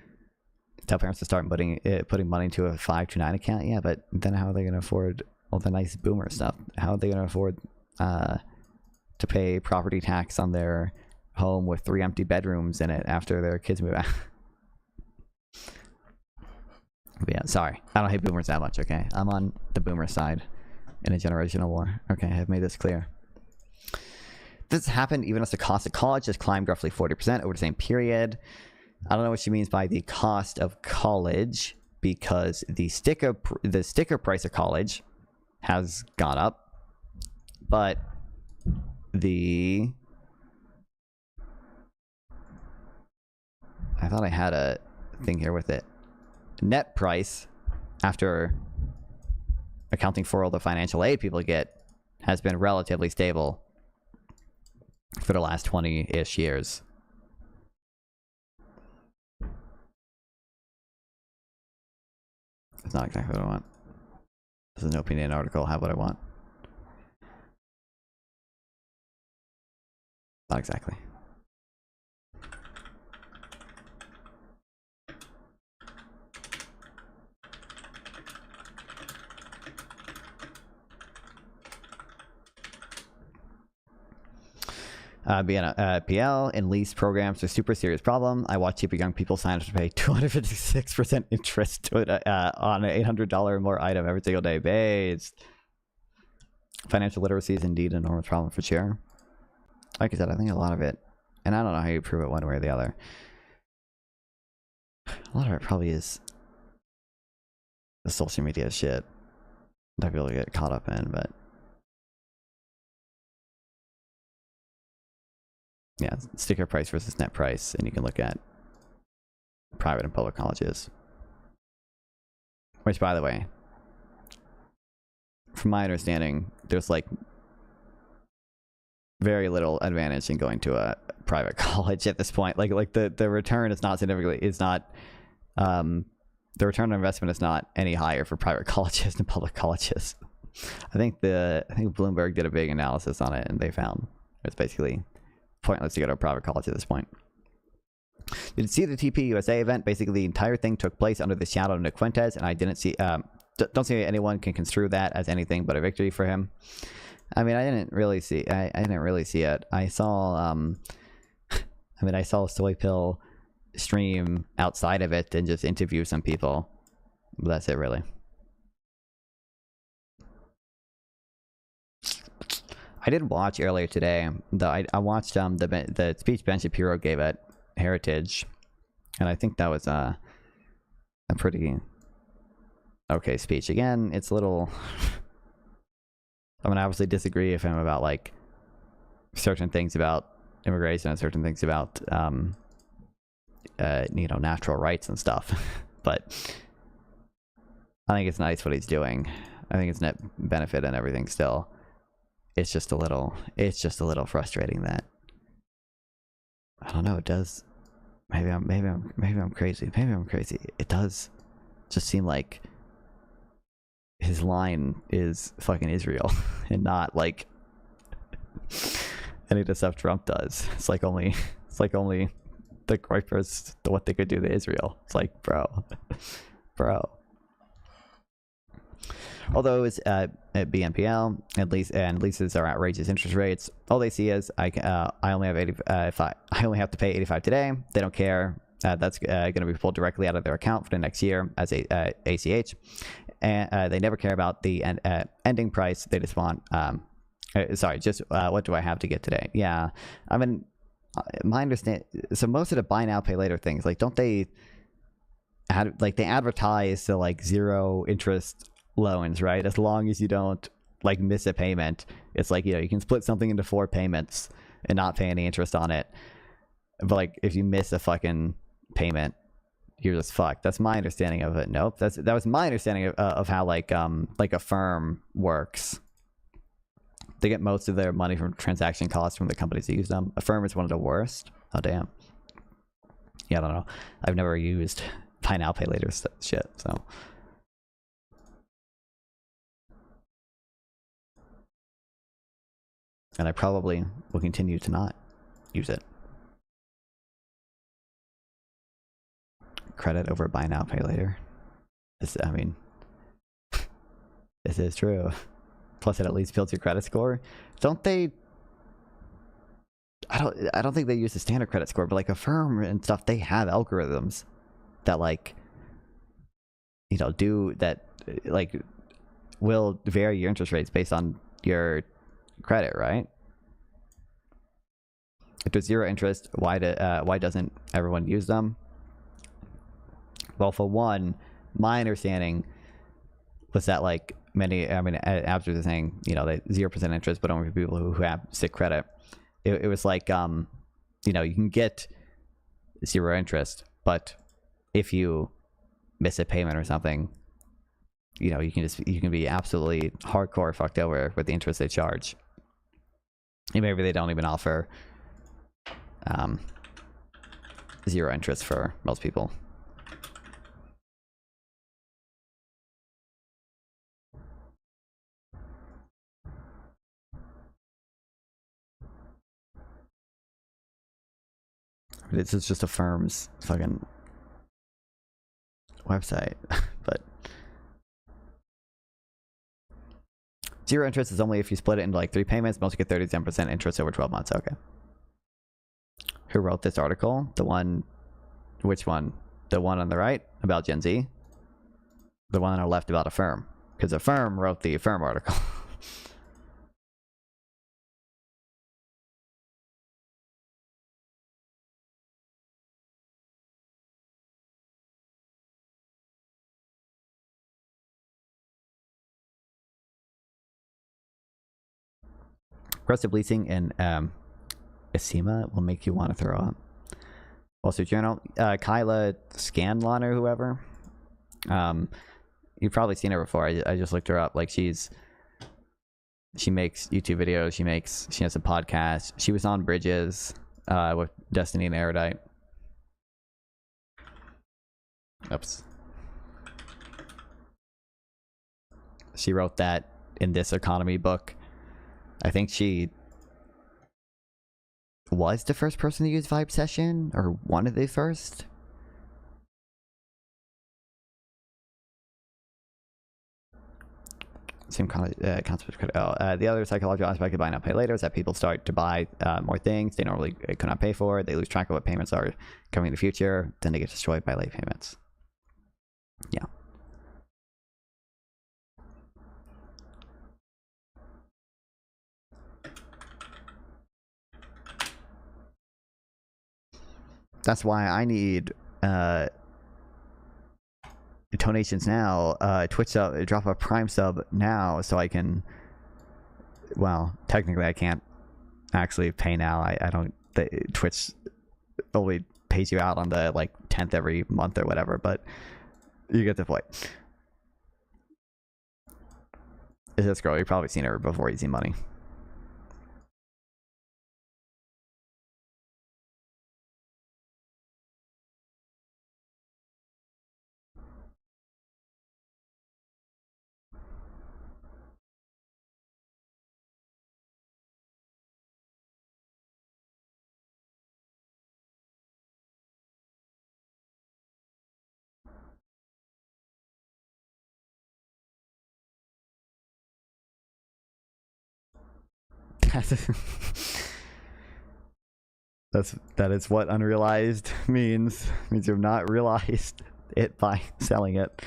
Tell parents to start putting money into a 529 account. Yeah, but then how are they going to afford all the nice boomer stuff? How are they going to afford to pay property tax on their home with 3 empty bedrooms in it after their kids move out? But yeah, sorry, I don't hate boomers that much. Okay, I'm on the boomer side in a generational war. Okay, I've made this clear. This happened even as the cost of college has climbed roughly 40% over the same period. I don't know what she means by the cost of college, because the sticker price of college has gone up, but I thought I had a thing here with it. Net price, after accounting for all the financial aid people get, has been relatively stable for the last 20-ish years. It's not exactly what I want. This is an opinion article. Have what I want. Not exactly. PL and lease programs are a super serious problem. I watch cheaper young people sign up to pay 256% interest on an $800 or more item every single day. Based. Financial literacy is indeed an enormous problem for sure. Like I said, I think a lot of it, and I don't know how you prove it one way or the other. A lot of it probably is the social media shit that people get caught up in, but yeah, sticker price versus net price, and you can look at private and public colleges. Which, by the way, from my understanding, there's like very little advantage in going to a private college at this point. Like the return is not significantly, the return on investment is not any higher for private colleges than public colleges. I think Bloomberg did a big analysis on it, and they found it's basically pointless to go to a private college at this point. Did you see the TP USA event? Basically, the entire thing took place under the shadow of Nick Fuentes, and I didn't see. Don't see anyone can construe that as anything but a victory for him. I mean, I didn't really see. I didn't really see it. I saw. I mean, I saw Soy Pill stream outside of it and just interview some people. But that's it, really. I did watch earlier today. I watched the speech Ben Shapiro gave at Heritage, and I think that was a pretty okay speech. Again, it's a little. I mean, I obviously disagree with him about like certain things about immigration and certain things about you know, natural rights and stuff, but I think it's nice what he's doing. I think it's net benefit and everything still. It's just a little frustrating that I don't know, it does maybe I'm crazy. Maybe I'm crazy. It does just seem like his line is fucking Israel and not like any of the stuff Trump does. It's like only the Groypers, what they could do to Israel. It's like, bro. Although it's at BNPL, at least, and leases are outrageous interest rates. All they see is I only have to pay 85 today. They don't care. That's going to be pulled directly out of their account for the next year as a ACH, and they never care about the ending price. They just want what do I have to get today? Yeah, I mean, my understand. So most of the buy now pay later things, like, don't they they advertise to like 0 interest loans, right? As long as you don't like miss a payment, it's like, you know, you can split something into 4 payments and not pay any interest on it. But like, if you miss a fucking payment, you're just fucked. That's my understanding of it. Nope, that was my understanding of how like a firm works. They get most of their money from transaction costs from the companies that use them. A firm is one of the worst. Oh damn. Yeah, I don't know. I've never used buy now pay later shit, so. And I probably will continue to not use it. Credit over buy now, pay later. I mean, this is true. Plus, it at least builds your credit score. Don't they? I don't think they use the standard credit score, but like a firm and stuff, they have algorithms that like, you know, do that, like, will vary your interest rates based on your credit, right? If there's 0 interest, why doesn't everyone use them? Well, for one, my understanding was that like after the saying, you know, 0% interest, but only for people who have sick credit. It was like, you know, you can get 0 interest, but if you miss a payment or something, you know, you can be absolutely hardcore fucked over with the interest they charge. And maybe they don't even offer 0 interest for most people. This is just a firm's fucking website, but 0 interest is only if you split it into like 3 payments. Most get 37% interest over 12 months. Okay. Who wrote this article? The one, which one? The one on the right about Gen Z? The one on the left about a firm? Because a firm wrote the firm article. Aggressive leasing in Acima will make you want to throw up. Wall Street Journal. Kyla Scanlon or whoever. You've probably seen her before. I just looked her up. Like, she makes YouTube videos. She has a podcast. She was on Bridges with Destiny and Erudite. Oops. She wrote that in this economy book. I think she was the first person to use Vibe Session, or one of the first. Same concept. The other psychological aspect of buy now pay later is that people start to buy more things they normally could not pay for. They lose track of what payments are coming in the future. Then they get destroyed by late payments. Yeah. That's why I need donations now. Twitch sub, drop a Prime sub now so I can. Well, technically I can't actually pay now. I don't. Twitch only pays you out on the like 10th every month or whatever, but you get the point. Is this girl? You've probably seen her before Easy Money. That is what unrealized means. It means you've not realized it by selling it.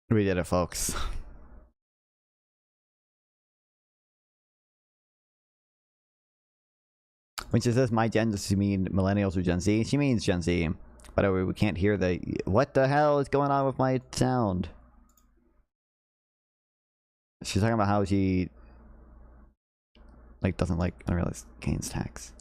We did it, folks. When she says my gen, does she mean millennials or Gen Z? She means Gen Z. By the way, we can't hear the... What the hell is going on with my sound? She's talking about how she... like, doesn't like unrealized gains tax.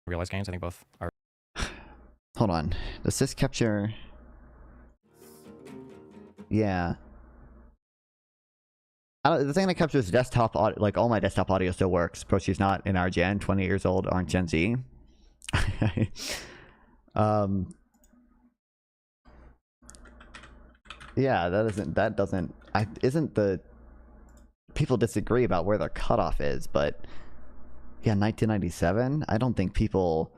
Realized gains, I think both are. Hold on. Does this capture... Yeah. The thing that captures desktop audio, like all my desktop audio still works, but she's not in our gen. 20 years old, aren't Gen Z. Yeah, that doesn't isn't the... People disagree about where the cutoff is, but yeah, 1997. I don't think people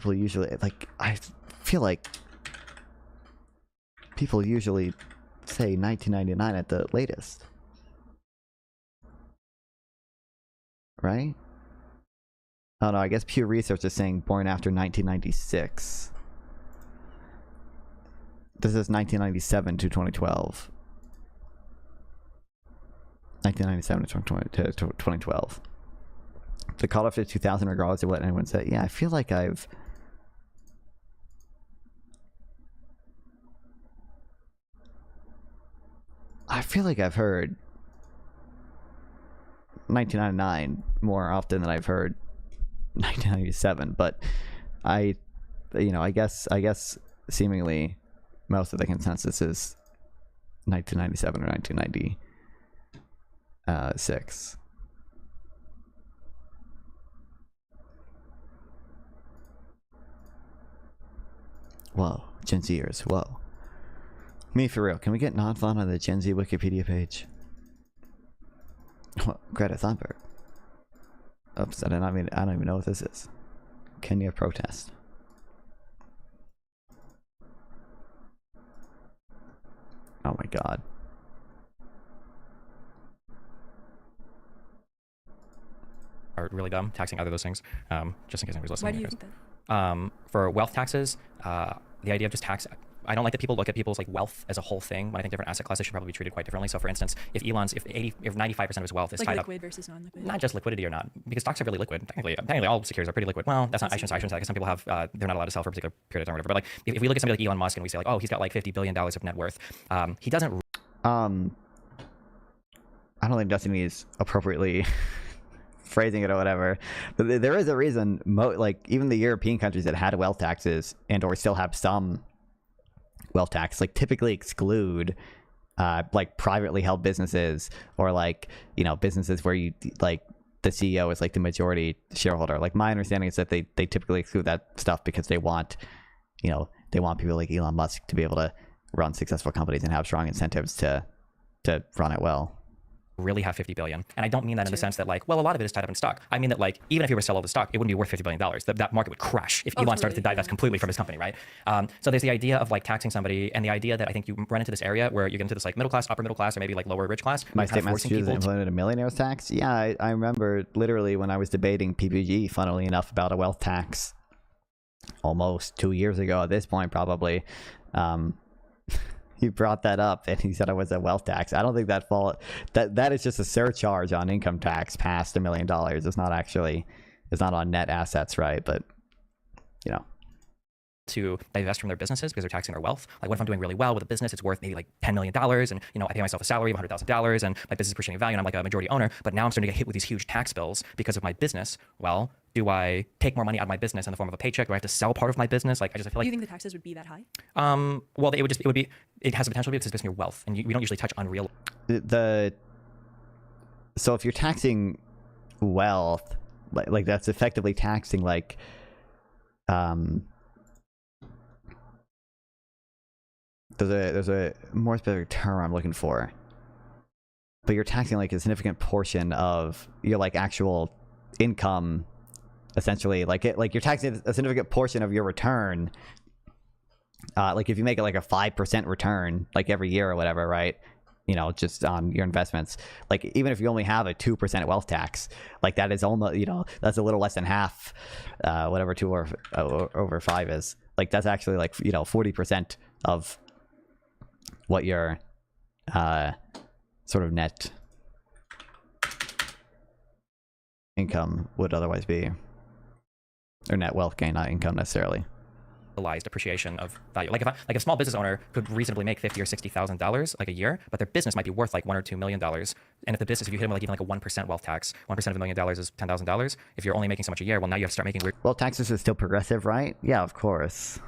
usually, like, I feel like people usually say 1999 at the latest, right? Oh no, I guess Pew Research is saying born after 1996. This is 1997 to 2012. 1997 to 2012. The cutoff is 2000 regardless of what anyone said. Yeah, I feel like I've... heard 1999 more often than I've heard 1997, but I guess seemingly most of the consensus is 1997 or 1996. Whoa, Gen Zers, whoa. Me for real, can we get Nonfon on the Gen Z Wikipedia page? What, Greta Thunberg? Oops, I don't even know what this is. Kenya protest. Oh my god. are really dumb, taxing either of those things, just in case anybody's listening. Why do you think that? For wealth taxes, the idea of just tax, I don't like that people look at people's like wealth as a whole thing, when I think different asset classes should probably be treated quite differently. So for instance, if 95% of his wealth is like tied liquid up, versus non-liquid, not just liquidity or not, because stocks are really liquid. Technically all securities are pretty liquid. Well, that's not, I shouldn't say, because some people have, they're not allowed to sell for a particular period of time or whatever. But like, if we look at somebody like Elon Musk and we say like, oh, he's got like $50 billion of net worth, he doesn't. I don't think Destiny is appropriately phrasing it or whatever, but there is a reason. Like even the European countries that had wealth taxes and or still have some wealth tax, like typically exclude like privately held businesses, or like, you know, businesses where you like the CEO is like the majority shareholder. Like my understanding is that they typically exclude that stuff because they want, you know, they want people like Elon Musk to be able to run successful companies and have strong incentives to run it well. Really have 50 billion. And I don't mean that in the sense that like, well, a lot of it is tied up in stock. I mean that like, even if he were to sell all the stock, it wouldn't be worth $50 billion. That market would crash if Elon started to divest completely from his company, right? So there's the idea of like taxing somebody, and the idea that I think you run into this area where you get into this like middle class, upper middle class, or maybe like lower rich class. My state Massachusetts implemented a millionaire's tax. Yeah, I remember literally when I was debating PPG, funnily enough, about a wealth tax almost 2 years ago at this point, probably. He brought that up and he said it was a wealth tax. I don't think that is just a surcharge on income tax past $1 million. It's not actually, it's not on net assets, right? But you know, to divest from their businesses because they're taxing their wealth. Like what if I'm doing really well with a business, it's worth maybe like $10 million, and you know I pay myself a salary of $100,000 and my business is appreciating value and I'm like a majority owner, but now I'm starting to get hit with these huge tax bills because of my business. Well, do I take more money out of my business in the form of a paycheck? Do I have to sell part of my business? Like I feel like. Do you think the taxes would be that high? Well, it has the potential to be because it's based on your wealth, and we don't usually touch unreal. So if you're taxing wealth, like that's effectively taxing like, there's a more specific term I'm looking for, but you're taxing like a significant portion of your like actual income, essentially. Like you're taxing a significant portion of your return. Like if you make it like a 5% return like every year or whatever, right? You know, just on your investments. Like even if you only have a 2% wealth tax, like that is almost, you know, that's a little less than half, whatever 2 or over 5 is. Like that's actually like, you know, 40% of what your sort of net income would otherwise be, or net wealth gain, not income necessarily. Appreciation of value. Like if a small business owner could reasonably make $50,000 or $60,000 like a year, but their business might be worth like $1 or $2 million. And if the business, if you hit them with like even like a 1% wealth tax, 1% of $1 million is $10,000. If you're only making so much a year, well, now you have to start making weird. Well, taxes are still progressive, right? Yeah, of course.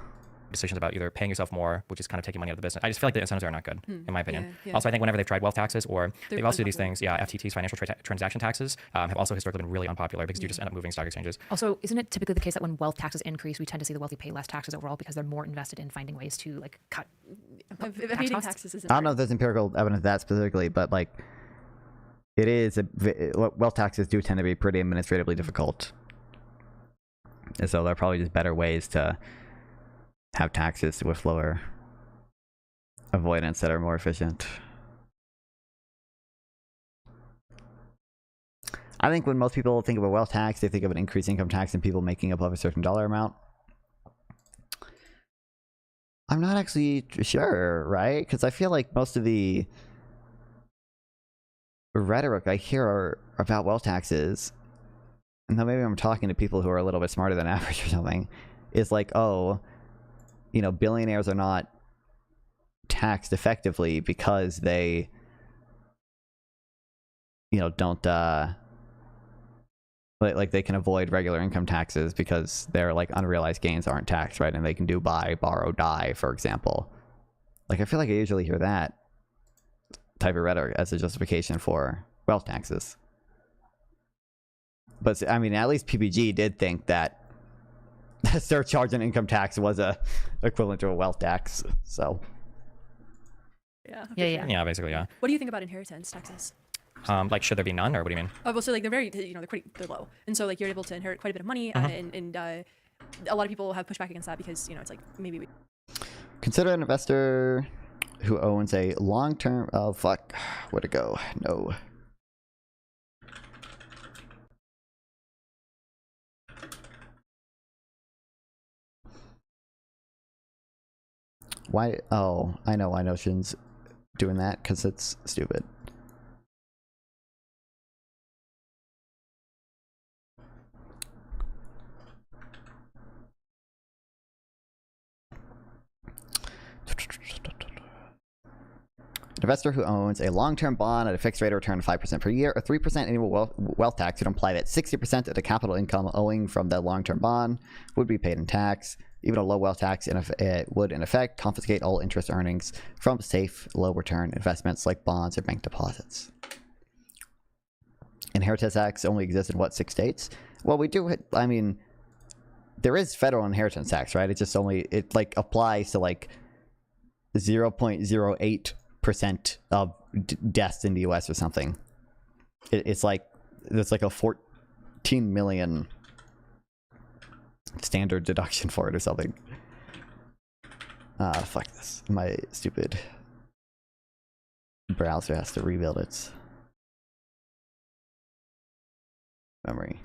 Decisions about either paying yourself more, which is kind of taking money out of the business. I just feel like the incentives are not good, in my opinion. Yeah. Also, I think whenever they've tried wealth taxes, or they've also do these things, FTTs, financial transaction taxes, have also historically been really unpopular because you just end up moving stock exchanges. Also, isn't it typically the case that when wealth taxes increase, we tend to see the wealthy pay less taxes overall because they're more invested in finding ways to like cut taxes? I don't know if there's empirical evidence of that specifically, but like it is wealth taxes do tend to be pretty administratively difficult, and so there are probably just better ways to have taxes with lower avoidance that are more efficient. I think when most people think of a wealth tax, they think of an increased income tax and people making above a certain dollar amount. I'm not actually sure, right? Because I feel like most of the rhetoric I hear are about wealth taxes, and then maybe I'm talking to people who are a little bit smarter than average or something, is like, oh, you know, billionaires are not taxed effectively because they, you know, don't, like they can avoid regular income taxes because their like unrealized gains aren't taxed, right? And they can do buy, borrow, die, for example. Like I feel like I usually hear that type of rhetoric as a justification for wealth taxes. But I mean, at least PPG did think that surcharge and income tax was equivalent to a wealth tax. So yeah, basically, yeah. What do you think about inheritance taxes? Like, should there be none, or what do you mean? Well, so like they're very, you know, they're low, and so like you're able to inherit quite a bit of money, and a lot of people have pushed back against that because, you know, it's like maybe consider an investor who owns a long-term. Oh fuck, where'd it go? No. Why? Oh, I know why Notion's doing that, because it's stupid. An investor who owns a long-term bond at a fixed rate of return of 5% per year, a 3% annual wealth tax would imply that 60% of the capital income owing from the long-term bond would be paid in tax. Even a low wealth tax would, in effect, confiscate all interest earnings from safe, low-return investments like bonds or bank deposits. Inheritance tax only exists in, what, 6 states? Well, we do, I mean, there is federal inheritance tax, right? It just only, it, like, applies to, like, 0.08% of deaths in the US or something. It's like there's like a 14 million standard deduction for it or something. Fuck this. My stupid browser has to rebuild its memory.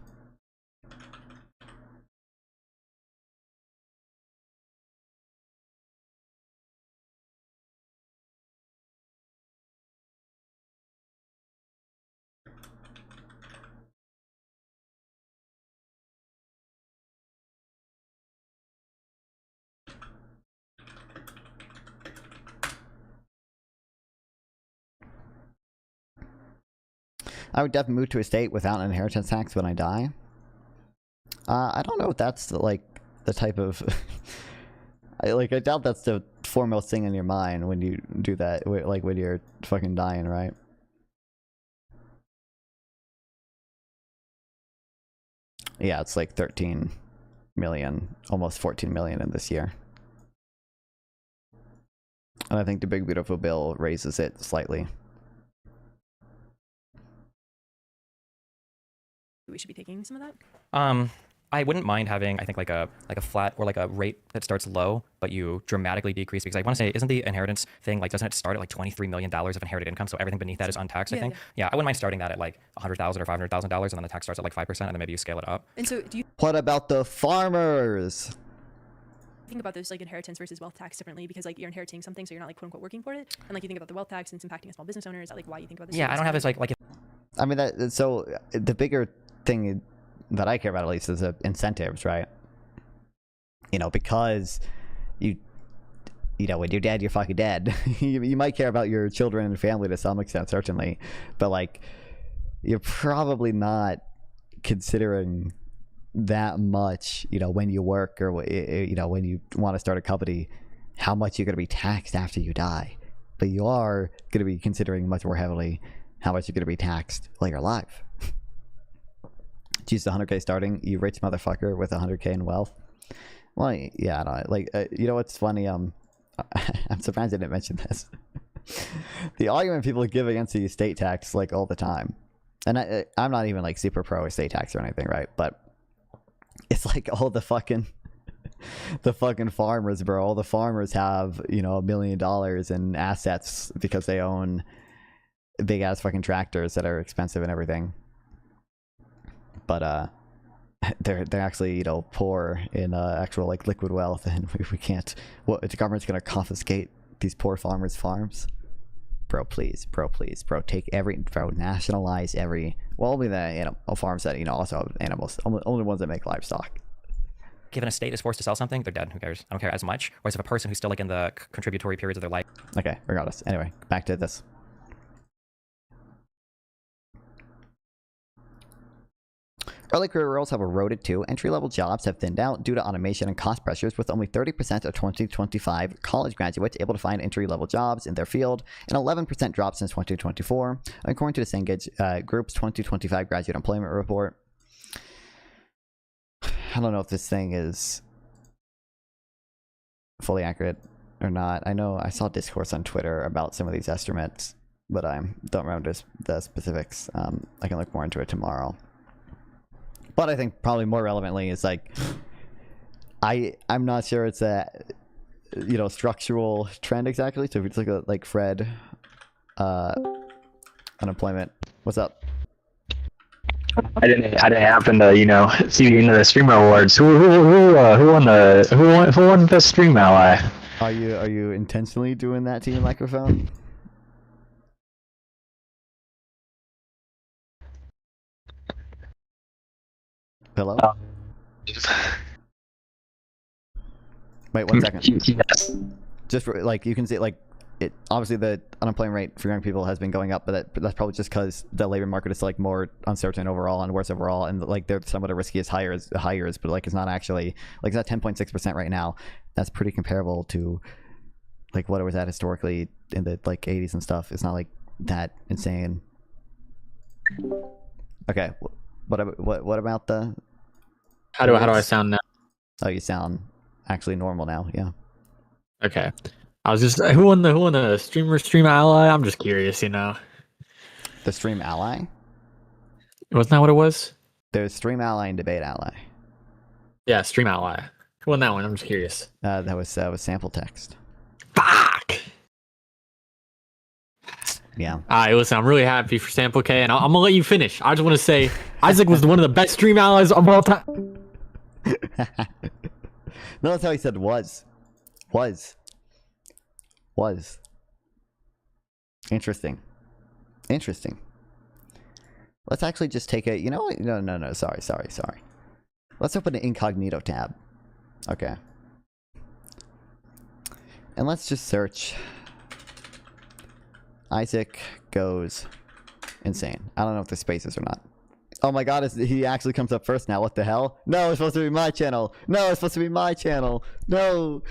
I would definitely move to a state without an inheritance tax when I die. I don't know if that's like the type of I doubt that's the foremost thing in your mind when you do that, like when you're fucking dying, right? Yeah, it's like 13 million, almost 14 million in this year. And I think the Big Beautiful Bill raises it slightly. We should be taking some of that. I wouldn't mind having, I think, like a flat or like a rate that starts low, but you dramatically decrease, because I want to say, isn't the inheritance thing, like, doesn't it start at like $23 million of inherited income? So everything beneath that is untaxed, I think. Yeah, I wouldn't mind starting that at like $100,000 or $500,000, and then the tax starts at like 5%, and then maybe you scale it up. And so do you What about the farmers? think about those like inheritance versus wealth tax differently, because like you're inheriting something, so you're not like quote unquote working for it, and like you think about the wealth tax and it's impacting a small business owner? Is that like why you think about this? Yeah, I don't have this like I mean, that, so the bigger thing that I care about, at least, is incentives, right? You know, because you know, when you're dead, you're fucking dead. You might care about your children and family to some extent, certainly, but like, you're probably not considering that much, you know, when you work, or you know, when you want to start a company, how much you're going to be taxed after you die. But you are going to be considering much more heavily how much you're going to be taxed while you're alive. Geez, 100K starting, you rich motherfucker with 100K in wealth. Well, yeah, I don't know. Like, you know what's funny? I'm surprised I didn't mention this. The argument people give against the estate tax, like, all the time, and I'm not even like super pro estate tax or anything, right? But it's like all the fucking farmers, bro. All the farmers have, you know, $1 million in assets because they own big ass fucking tractors that are expensive and everything. But they're actually, you know, poor in actual like liquid wealth, and we can't. What, the government's gonna confiscate these poor farmers' farms? Bro, please, take nationalize every. Well, only the animal farms that, you know, also have animals. Only ones that make livestock. Given a state is forced to sell something, they're dead. Who cares? I don't care as much. Whereas if a person who's still like in the contributory periods of their life. Okay, regardless. Anyway, back to this. Early career roles have eroded too. Entry-level jobs have thinned out due to automation and cost pressures, with only 30% of 2025 college graduates able to find entry-level jobs in their field, an 11% drop since 2024, according to the Cengage Group's 2025 graduate employment report. I don't know if this thing is fully accurate or not. I know I saw discourse on Twitter about some of these estimates, but I don't remember the specifics. I can look more into it tomorrow. But I think probably more relevantly is like, I'm not sure it's a, you know, structural trend exactly. So if you look at like Fred, unemployment, what's up? I didn't happen to, you know, see the end of the streamer awards. Who won the stream ally? Are you intentionally doing that to your microphone? Hello? Wait 1 second. Just for, like, you can see, like, it obviously the unemployment rate for young people has been going up, but that's probably just because the labor market is like more uncertain overall and worse overall, and like they're some of the riskiest hires, but like it's not actually like it's at 10.6% right now. That's pretty comparable to like what it was at historically in the like 80s and stuff. It's not like that insane. Okay, what about the? How do I sound now? Oh, you sound actually normal now. Yeah. Okay. I was just who won the stream ally? I'm just curious, you know. The stream ally? Wasn't that what it was? There's stream ally and debate ally. Yeah, stream ally. Who won that one? I'm just curious. That was sample text. Fuck. Yeah. Alright, listen, I'm really happy for Sample K, and I'm gonna let you finish. I just want to say Isaac was one of the best stream allies of all time. No, that's how he said was. Interesting. Let's actually just take a, you know what? No, sorry. Let's open an incognito tab. Okay. And let's just search Isaac goes insane. I don't know if there's spaces or not. Oh my god, he actually comes up first now. What the hell? No, it's supposed to be my channel. No.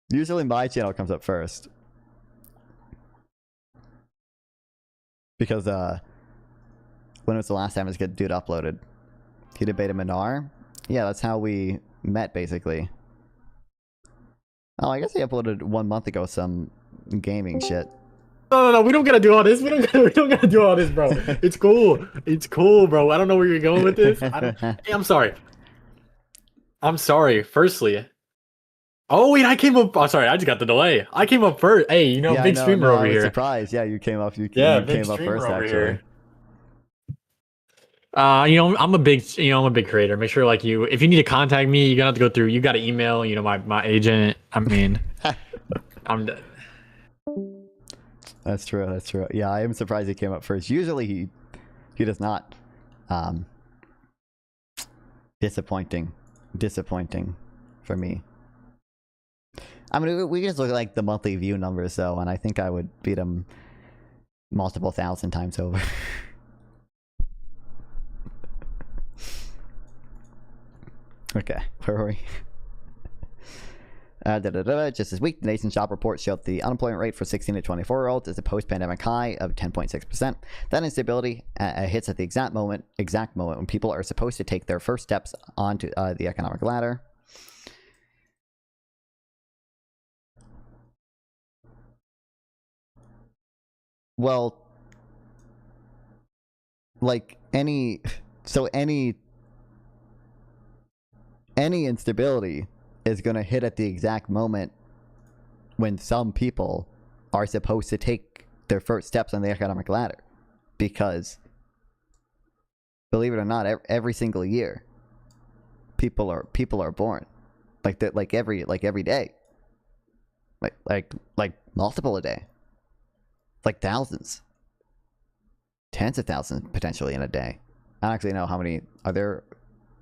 Usually my channel comes up first. Because, when was the last time this dude uploaded? He debated Minar? Yeah, that's how we met, basically. Oh, I guess he uploaded 1 month ago some gaming shit. No, we don't gotta do all this. We don't gotta do all this, bro. It's cool, bro. I don't know where you're going with this. Hey, I'm sorry. Firstly. Oh wait, I came up. Oh, sorry, I just got the delay. I came up first. Hey, you know, yeah, big streamer over here. Surprised. Yeah, you came up. You came up first, actually. Here. You know, I'm a big creator. Make sure, like, if you need to contact me, you're gonna have to go through. You got to email, you know, my agent. I mean, I'm dead. That's true. Yeah, I am surprised he came up first. Usually he does not. Disappointing for me. I mean, we just look at like the monthly view numbers though, and I think I would beat him multiple thousand times over. Okay, where were we? Just this week, the nation's job report showed the unemployment rate for 16 to 24-year-olds is a post-pandemic high of 10.6%. That instability hits at the exact moment when people are supposed to take their first steps onto the economic ladder. Well, like any instability is going to hit at the exact moment when some people are supposed to take their first steps on the economic ladder, because believe it or not, every single year people are born like that, like every day, like multiple a day, like thousands, tens of thousands potentially in a day. I don't actually know how many are there.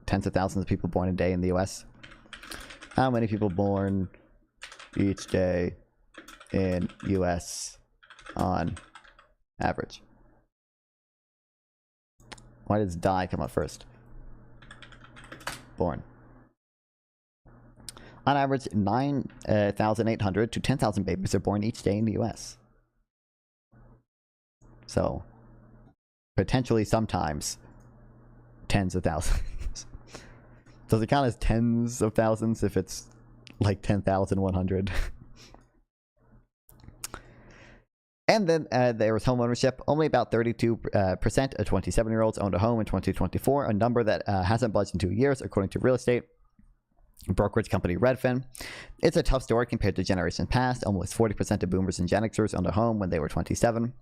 Tens of thousands of people born a day in the US. How many people born each day in US on average? Why does die come up first? Born. On average, 9,800 to 10,000 babies are born each day in the US. So, potentially sometimes tens of thousands. Does it count as tens of thousands if it's like 10,100? And then there was home ownership. Only about 32% of 27-year-olds owned a home in 2024, a number that hasn't budged in 2 years, according to real estate brokerage company Redfin. It's a tough story compared to generations past. Almost 40% of boomers and Gen Xers owned a home when they were 27.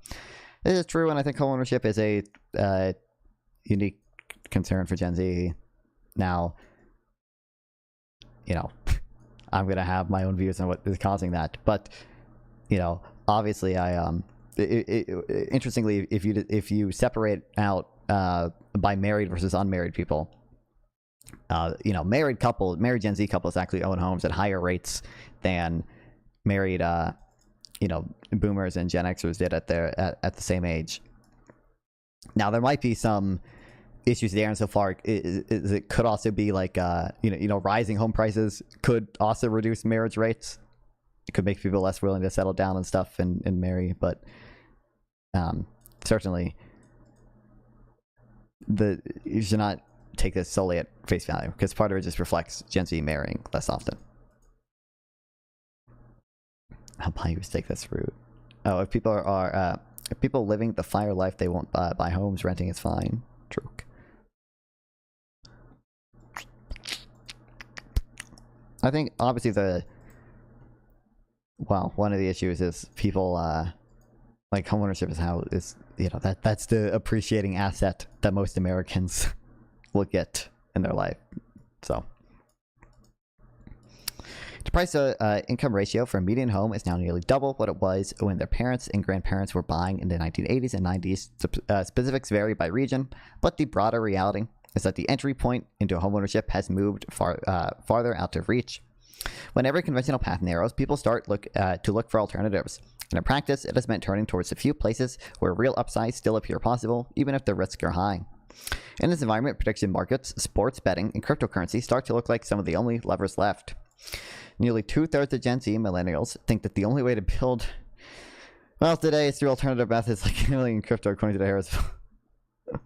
This is true, and I think home ownership is a unique concern for Gen Z. Now, you know, I'm gonna have my own views on what is causing that. But you know, obviously, interestingly, if you separate out by married versus unmarried people, you know, married Gen Z couples actually own homes at higher rates than married, you know, boomers and Gen Xers did at the same age. Now there might be some issues there insofar it could also be like you know, rising home prices could also reduce marriage rates. It could make people less willing to settle down and stuff and marry, but certainly you should not take this solely at face value, because part of it just reflects Gen Z marrying less often. I'll buy you a steak that's rude. Oh, if people are if people living the fire life, they won't buy homes. Renting is fine. True. I think obviously one of the issues is people like homeownership is you know, that's the appreciating asset that most Americans will get in their life. So the price to income ratio for a median home is now nearly double what it was when their parents and grandparents were buying in the 1980s and 90s. Specifics vary by region, but the broader reality is that the entry point into homeownership has moved farther out of reach. When every conventional path narrows, people start to look for alternatives. And in practice, it has meant turning towards a few places where real upsides still appear possible, even if the risks are high. In this environment, prediction markets, sports betting, and cryptocurrency start to look like some of the only levers left. Nearly 2/3 of Gen Z and millennials think that the only way to build wealth today is through alternative methods like gambling and crypto, according to the Harris. I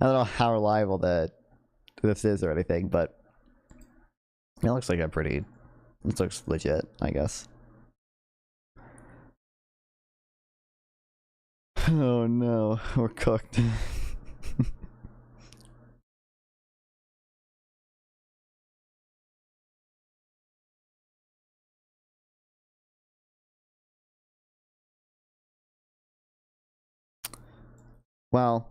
don't know how reliable this is or anything, but it looks like it looks legit, I guess. Oh no, we're cooked. Well,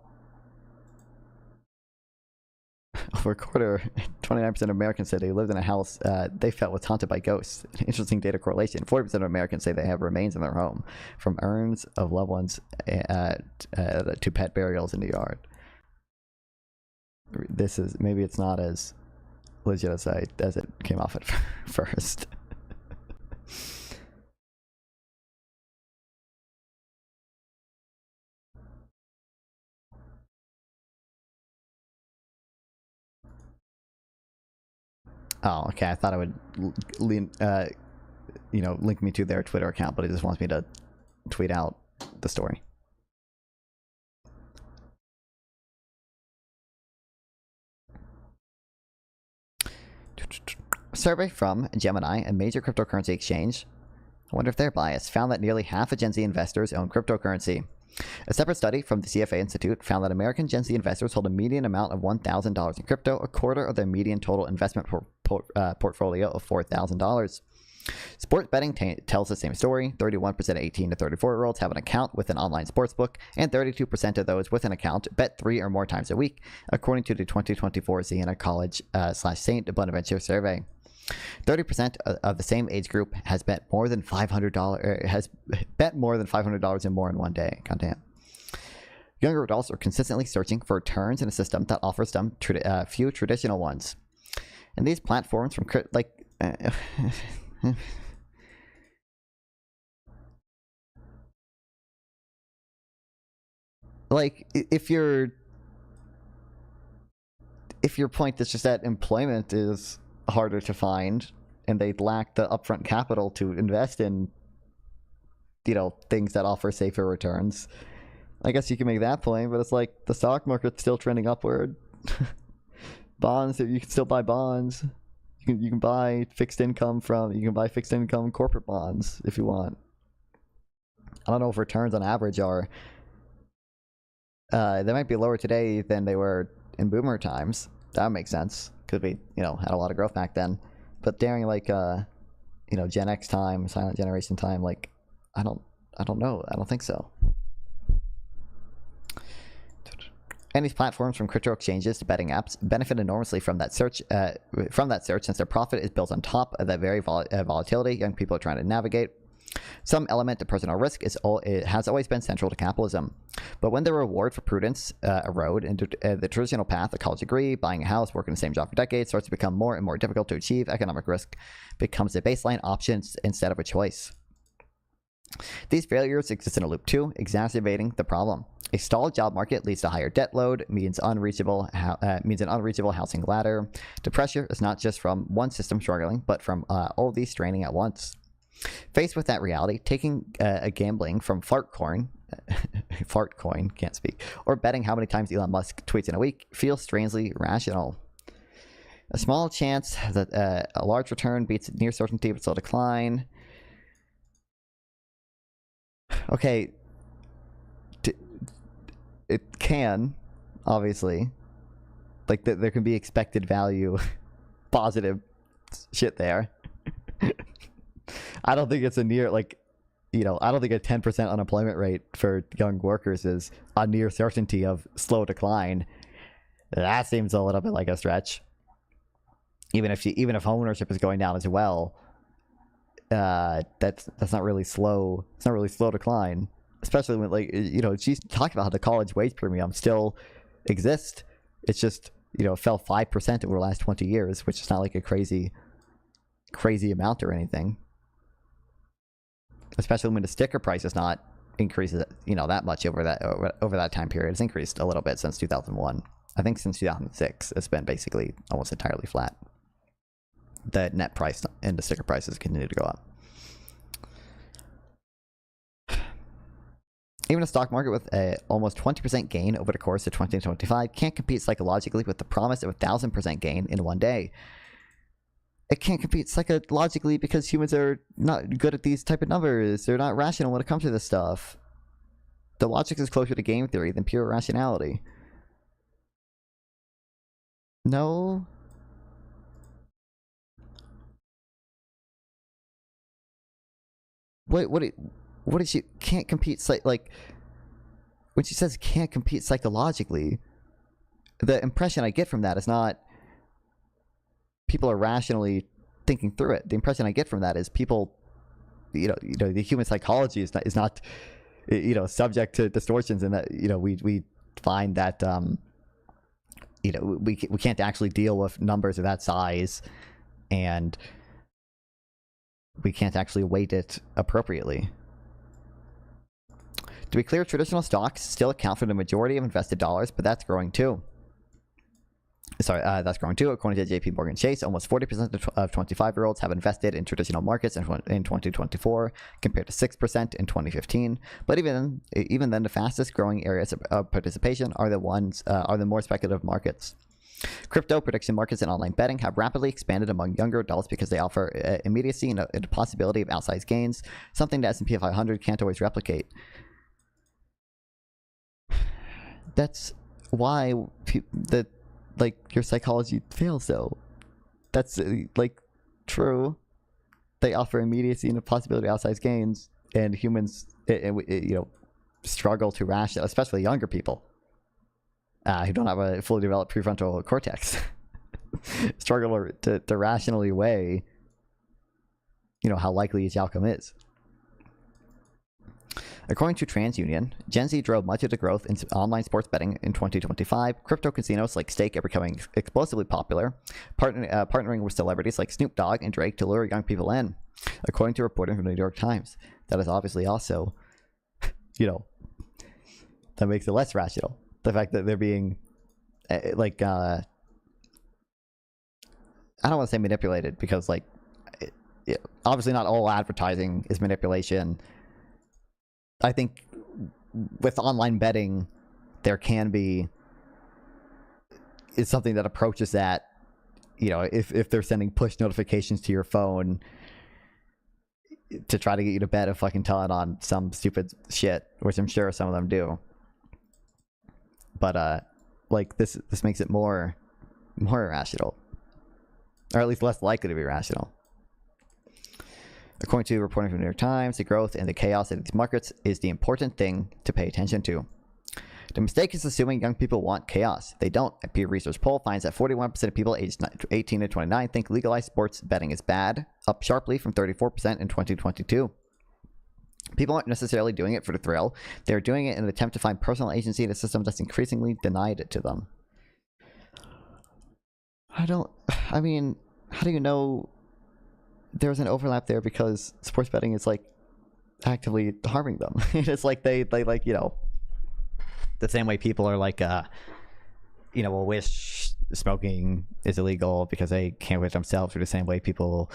over a quarter, 29% of Americans say they lived in a house they felt was haunted by ghosts. Interesting data correlation. 40% of Americans say they have remains in their home, from urns of loved ones to pet burials in the yard. This is, maybe it's not as legit as it came off at first. Oh, okay. I thought it would you know, link me to their Twitter account, but it just wants me to tweet out the story. A survey from Gemini, a major cryptocurrency exchange, I wonder if they're biased, found that nearly half of Gen Z investors own cryptocurrency. A separate study from the CFA Institute found that American Gen Z investors hold a median amount of $1,000 in crypto, a quarter of their median total investment portfolio of $4,000. Sports betting tells the same story. 31% of 18 to 34-year-olds have an account with an online sportsbook, and 32% of those with an account bet 3 or more times a week, according to the 2024 Siena College/St. Bonaventure survey. 30% of the same age group has bet more than $500 or more in one day. Goddamn. Younger adults are consistently searching for returns in a system that offers them few traditional ones. And these platforms from like if your point is just that employment is harder to find and they lack the upfront capital to invest in, you know, things that offer safer returns, I guess you can make that point. But it's like the stock market's still trending upward. Bonds, you can still buy bonds. You can buy fixed income corporate bonds if you want. I don't know if returns on average are they might be lower today than they were in boomer times. That would make sense. Could be, you know, had a lot of growth back then. But during like you know, Gen X time, silent generation time, like I don't know. I don't think so. And these platforms, from crypto exchanges to betting apps, benefit enormously from that search. Since their profit is built on top of that very volatility young people are trying to navigate. Some element of personal risk it has always been central to capitalism. But when the reward for prudence erode into the traditional path, a college degree, buying a house, working the same job for decades, starts to become more and more difficult to achieve, economic risk becomes a baseline option instead of a choice. These failures exist in a loop too, exacerbating the problem. A stalled job market leads to higher debt load, means an unreachable housing ladder. The pressure is not just from one system struggling, but from all of these straining at once. Faced with that reality, taking a gambling from fartcoin, can't speak, or betting how many times Elon Musk tweets in a week feels strangely rational. A small chance that a large return beats near certainty but still decline. Okay, it can, obviously. Like, there can be expected value, positive shit there. I don't think it's a near, like, you know, I don't think a 10% unemployment rate for young workers is a near certainty of slow decline. That seems a little bit like a stretch. Even if home ownership is going down as well, that's not really slow. It's not really slow decline, especially when, like, you know, she's talking about how the college wage premium still exists. It's just, you know, fell 5% over the last 20 years, which is not like a crazy amount or anything. Especially when the sticker price is not increases, you know, that much over that time period. It's increased a little bit since 2001. I think since 2006, it's been basically almost entirely flat. The net price and the sticker prices continue to go up. Even a stock market with a almost 20% gain over the course of 2025 can't compete psychologically with the promise of a 1,000% gain in one day. It can't compete psychologically because humans are not good at these type of numbers. They're not rational when it comes to this stuff. The logic is closer to game theory than pure rationality. No. Wait, what did she can't compete like when she says can't compete psychologically, the impression I get from that is not people are rationally thinking through it. The impression I get from that is people, you know, the human psychology is not you know, subject to distortions, and that, you know, we find that you know, we can't actually deal with numbers of that size, and we can't actually weight it appropriately. To be clear, traditional stocks still account for the majority of invested dollars, but that's growing too. That's growing too. According to JP Morgan Chase, almost 40% of 25-year-olds have invested in traditional markets in 2024, compared to 6% in 2015. But even then, the fastest growing areas of participation are the more speculative markets. Crypto, prediction markets, and online betting have rapidly expanded among younger adults because they offer immediacy and a possibility of outsized gains, something the S&P 500 can't always replicate. That's why your psychology fails, though. That's like true. They offer immediacy and a possibility of outsized gains, and humans, you know, struggle to rational, especially younger people who don't have a fully developed prefrontal cortex, struggle to rationally weigh, you know, how likely each outcome is. According to TransUnion, Gen Z drove much of the growth in online sports betting in 2025. Crypto casinos like Stake are becoming explosively popular, partnering with celebrities like Snoop Dogg and Drake to lure young people in. According to reporting from the New York Times, that is obviously also, you know, that makes it less rational. The fact that they're being, like, I don't want to say manipulated, because, like, obviously not all advertising is manipulation. I think with online betting, there can be, it's something that approaches that, you know, if they're sending push notifications to your phone to try to get you to bet a fucking ton on some stupid shit, which I'm sure some of them do. But like this makes it more irrational, or at least less likely to be rational. According to reporting from the New York Times, the growth and the chaos of these markets is the important thing to pay attention to. The mistake is assuming young people want chaos. They don't. A Pew Research poll finds that 41% of people aged 18 to 29 think legalized sports betting is bad, up sharply from 34% in 2022. People aren't necessarily doing it for the thrill. They're doing it in an attempt to find personal agency in a system that's increasingly denied it to them. I mean, how do you know there's an overlap there, because sports betting is like actively harming them? It's like they like, you know, the same way people are like, you know, will wish smoking is illegal because they can't with themselves, or the same way people,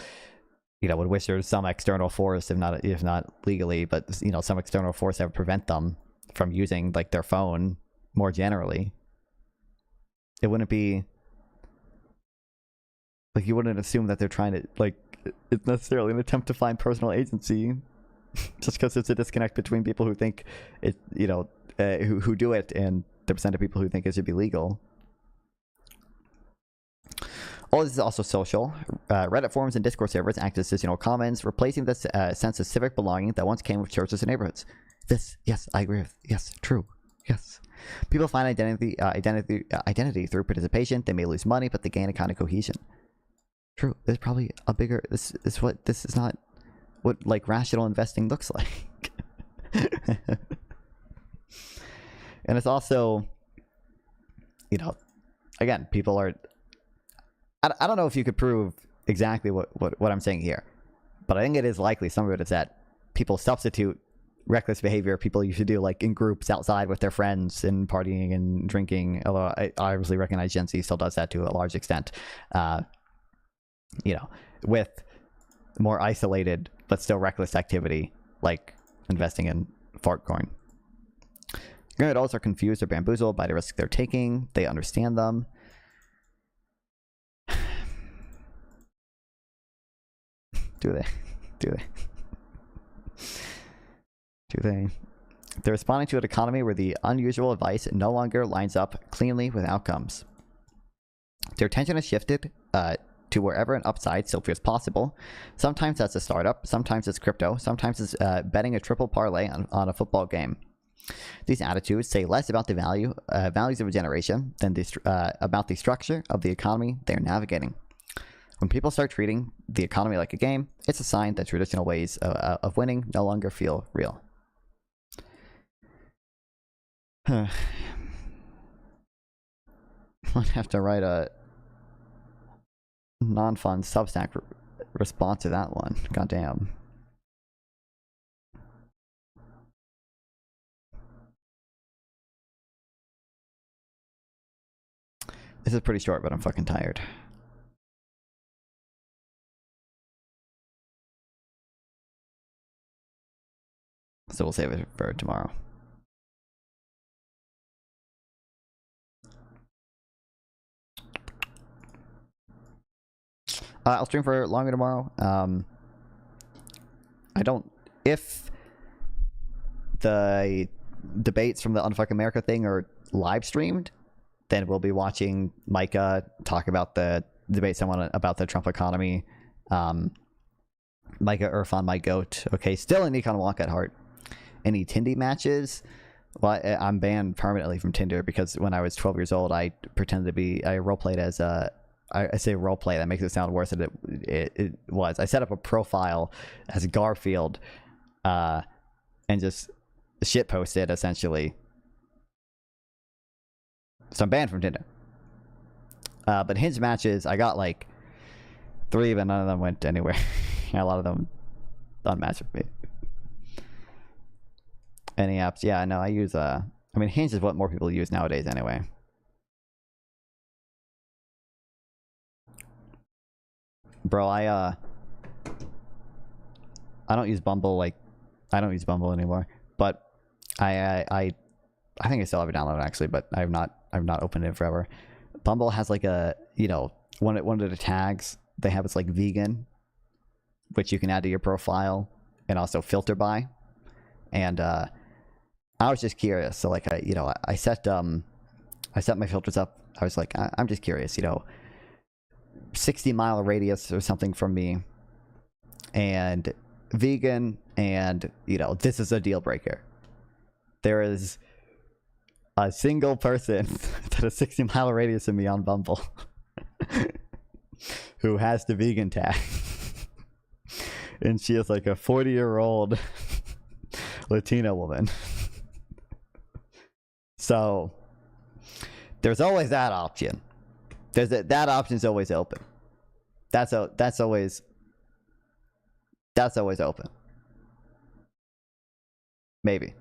you know, would wish there was some external force, if not legally, but, you know, some external force that would prevent them from using like their phone more generally. It wouldn't be like, you wouldn't assume that they're trying to, like, it's necessarily an attempt to find personal agency just because it's a disconnect between people who think it, you know, who do it, and the percent of people who think it should be legal. All this is also social. Reddit forums and Discord servers act as decisional commons, replacing this sense of civic belonging that once came with churches and neighborhoods. This, yes, I agree with. Yes, true. Yes. People find identity through participation. They may lose money, but they gain a kind of cohesion. True. There's probably a bigger. This is not what like rational investing looks like. And it's also, you know, again, people are. I don't know if you could prove exactly what I'm saying here, but I think it is likely some of it is that people substitute reckless behavior people used to do, like in groups outside with their friends and partying and drinking, although I obviously recognize Gen Z still does that to a large extent, you know, with more isolated but still reckless activity like investing in fart coin. Young adults are confused or bamboozled by the risks they're taking. They understand them. Do they? Do they? Do they? They're responding to an economy where the unusual advice no longer lines up cleanly with outcomes. Their attention has shifted to wherever an upside still feels possible. Sometimes that's a startup, sometimes it's crypto, sometimes it's betting a triple parlay on a football game. These attitudes say less about the values of a generation than about the structure of the economy they're navigating. When people start treating the economy like a game, it's a sign that traditional ways of winning no longer feel real. Might have to write a Nonfon Substack response to that one. Goddamn. This is pretty short, but I'm fucking tired. So we'll save it for tomorrow. I'll stream for longer tomorrow. If the debates from the Unfuck America thing are live streamed, then we'll be watching Micah talk about the debates about the Trump economy. Micah Irfan, my goat. Okay, still an Econ walk at heart. Any Tindy matches? Well, I'm banned permanently from Tinder because when I was 12 years old, I pretended to be. I roleplayed as a. I say roleplay. That makes it sound worse than it was. I set up a profile as Garfield, and just shit posted essentially. So I'm banned from Tinder. But Hinge matches, I got like 3, but none of them went anywhere. A lot of them unmatched with me. Any apps? Yeah, no, I use I mean, Hinge is what more people use nowadays anyway. Bro, I don't use Bumble, like I don't use Bumble anymore. But I think I still have it downloaded actually, but I've not opened it forever. Bumble has like a, you know, one of the tags they have, it's like vegan, which you can add to your profile and also filter by. And I was just curious, so like I set my filters up. I was like, I'm just curious, you know, 60-mile radius or something from me, and vegan, and you know, this is a deal breaker. There is a single person to a 60-mile radius of me on Bumble who has the vegan tag. And she is like a 40-year-old Latina woman. So there's always that option. That option's always open. That's always open. Maybe.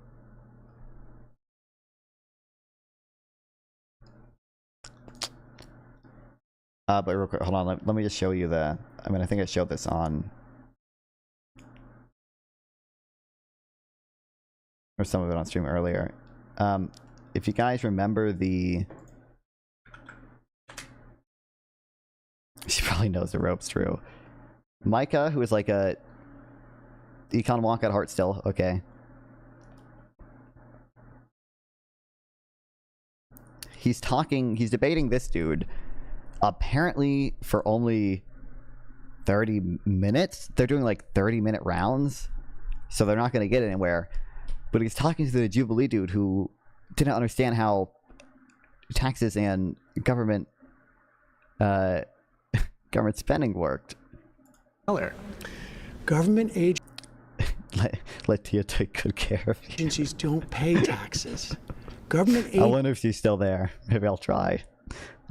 But real quick, hold on. Let me just show you the. I mean, I think I showed this on, or some of it on stream earlier. If you guys remember the, she probably knows the ropes. True. Micah, who is like a econ wonk at heart still. Okay. He's debating this dude. Apparently for only 30 minutes. They're doing like 30-minute rounds, so they're not going to get anywhere. But he's talking to the Jubilee dude who didn't understand how taxes and government spending worked. Government let Tia take good care of you. agencies don't pay taxes. Government I wonder if she's still there. Maybe I'll try.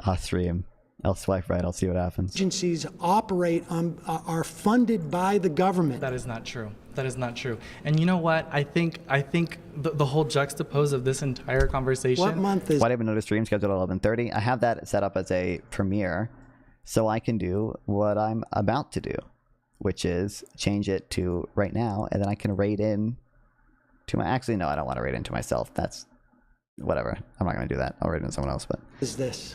I'll stream. I'll swipe right. I'll see what happens. Agencies operate are funded by the government. That is not true. That is not true. And you know what? I think the whole juxtapose of this entire conversation. What month is? Why didn't notice stream scheduled at 11:30? I have that set up as a premiere, so I can do what I'm about to do, which is change it to right now, and then I can raid in to my. Actually, no, I don't want to raid into myself. That's whatever. I'm not going to do that. I'll raid into someone else. But Is this?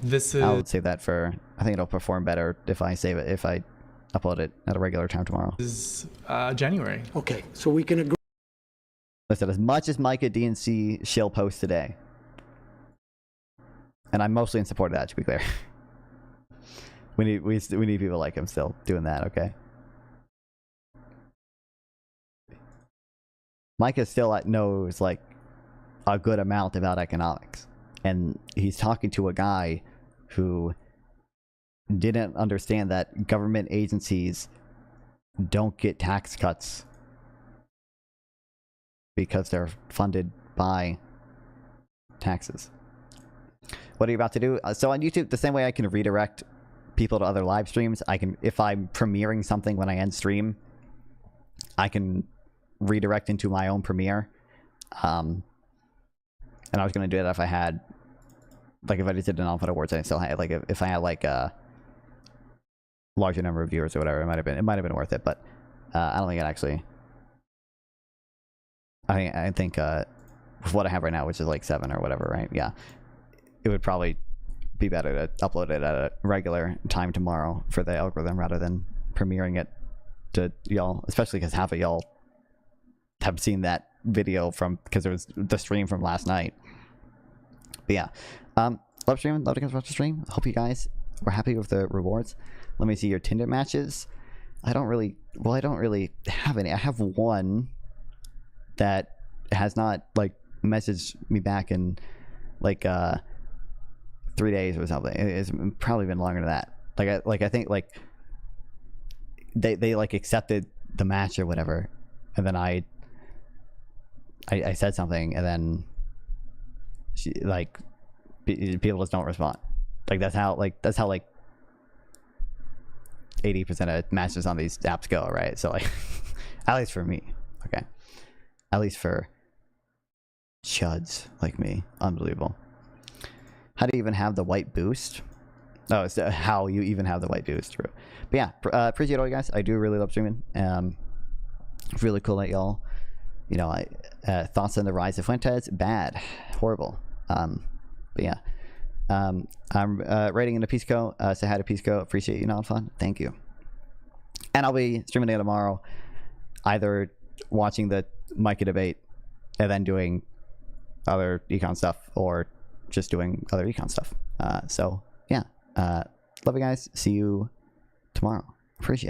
This is. I would save that for. I think it'll perform better if I save it. If I upload it at a regular time tomorrow. Is January. Okay, so we can agree. Listen, as much as Micah DNC shill post today, and I'm mostly in support of that, to be clear. we need people like him still doing that. Okay. Micah still knows like a good amount about economics, and he's talking to a guy who didn't understand that government agencies don't get tax cuts because they're funded by taxes. What are you about to do? So on YouTube, the same way I can redirect people to other live streams, I can, if I'm premiering something when I end stream, I can redirect into my own premiere. And I was going to do it if I had, like, if I just did an Nonfon Awards, I still had, like, if I had, like, a larger number of viewers or whatever, it might have been worth it, but I don't think it actually. I think with what I have right now, which is like 7 or whatever, right? Yeah, it would probably be better to upload it at a regular time tomorrow for the algorithm rather than premiering it to y'all, especially because half of y'all have seen that video from, because it was the stream from last night. But yeah, love streaming, love to guys watch the stream. Hope you guys were happy with the rewards. Let me see your Tinder matches. I don't really have any. I have one that has not like messaged me back in like 3 days or something. It's probably been longer than that. I think like they like accepted the match or whatever, and then I said something, and then she like people just don't respond. That's how 80% of matches on these apps go, right? So like, at least for me, okay, at least for chuds like me, unbelievable. How do you even have the white boost? Oh, it's how you even have the white boost, true. But yeah, appreciate all you guys. I do really love streaming. It's really cool that y'all, you know, thoughts on the rise of Fuentes, bad, horrible. But yeah. I'm writing into Pisco. Say hi to Pisco. Appreciate you, Nonfon. Thank you. And I'll be streaming it tomorrow, either watching the Micah debate and then doing other econ stuff, or just doing other econ stuff. So yeah, love you guys. See you tomorrow. Appreciate it.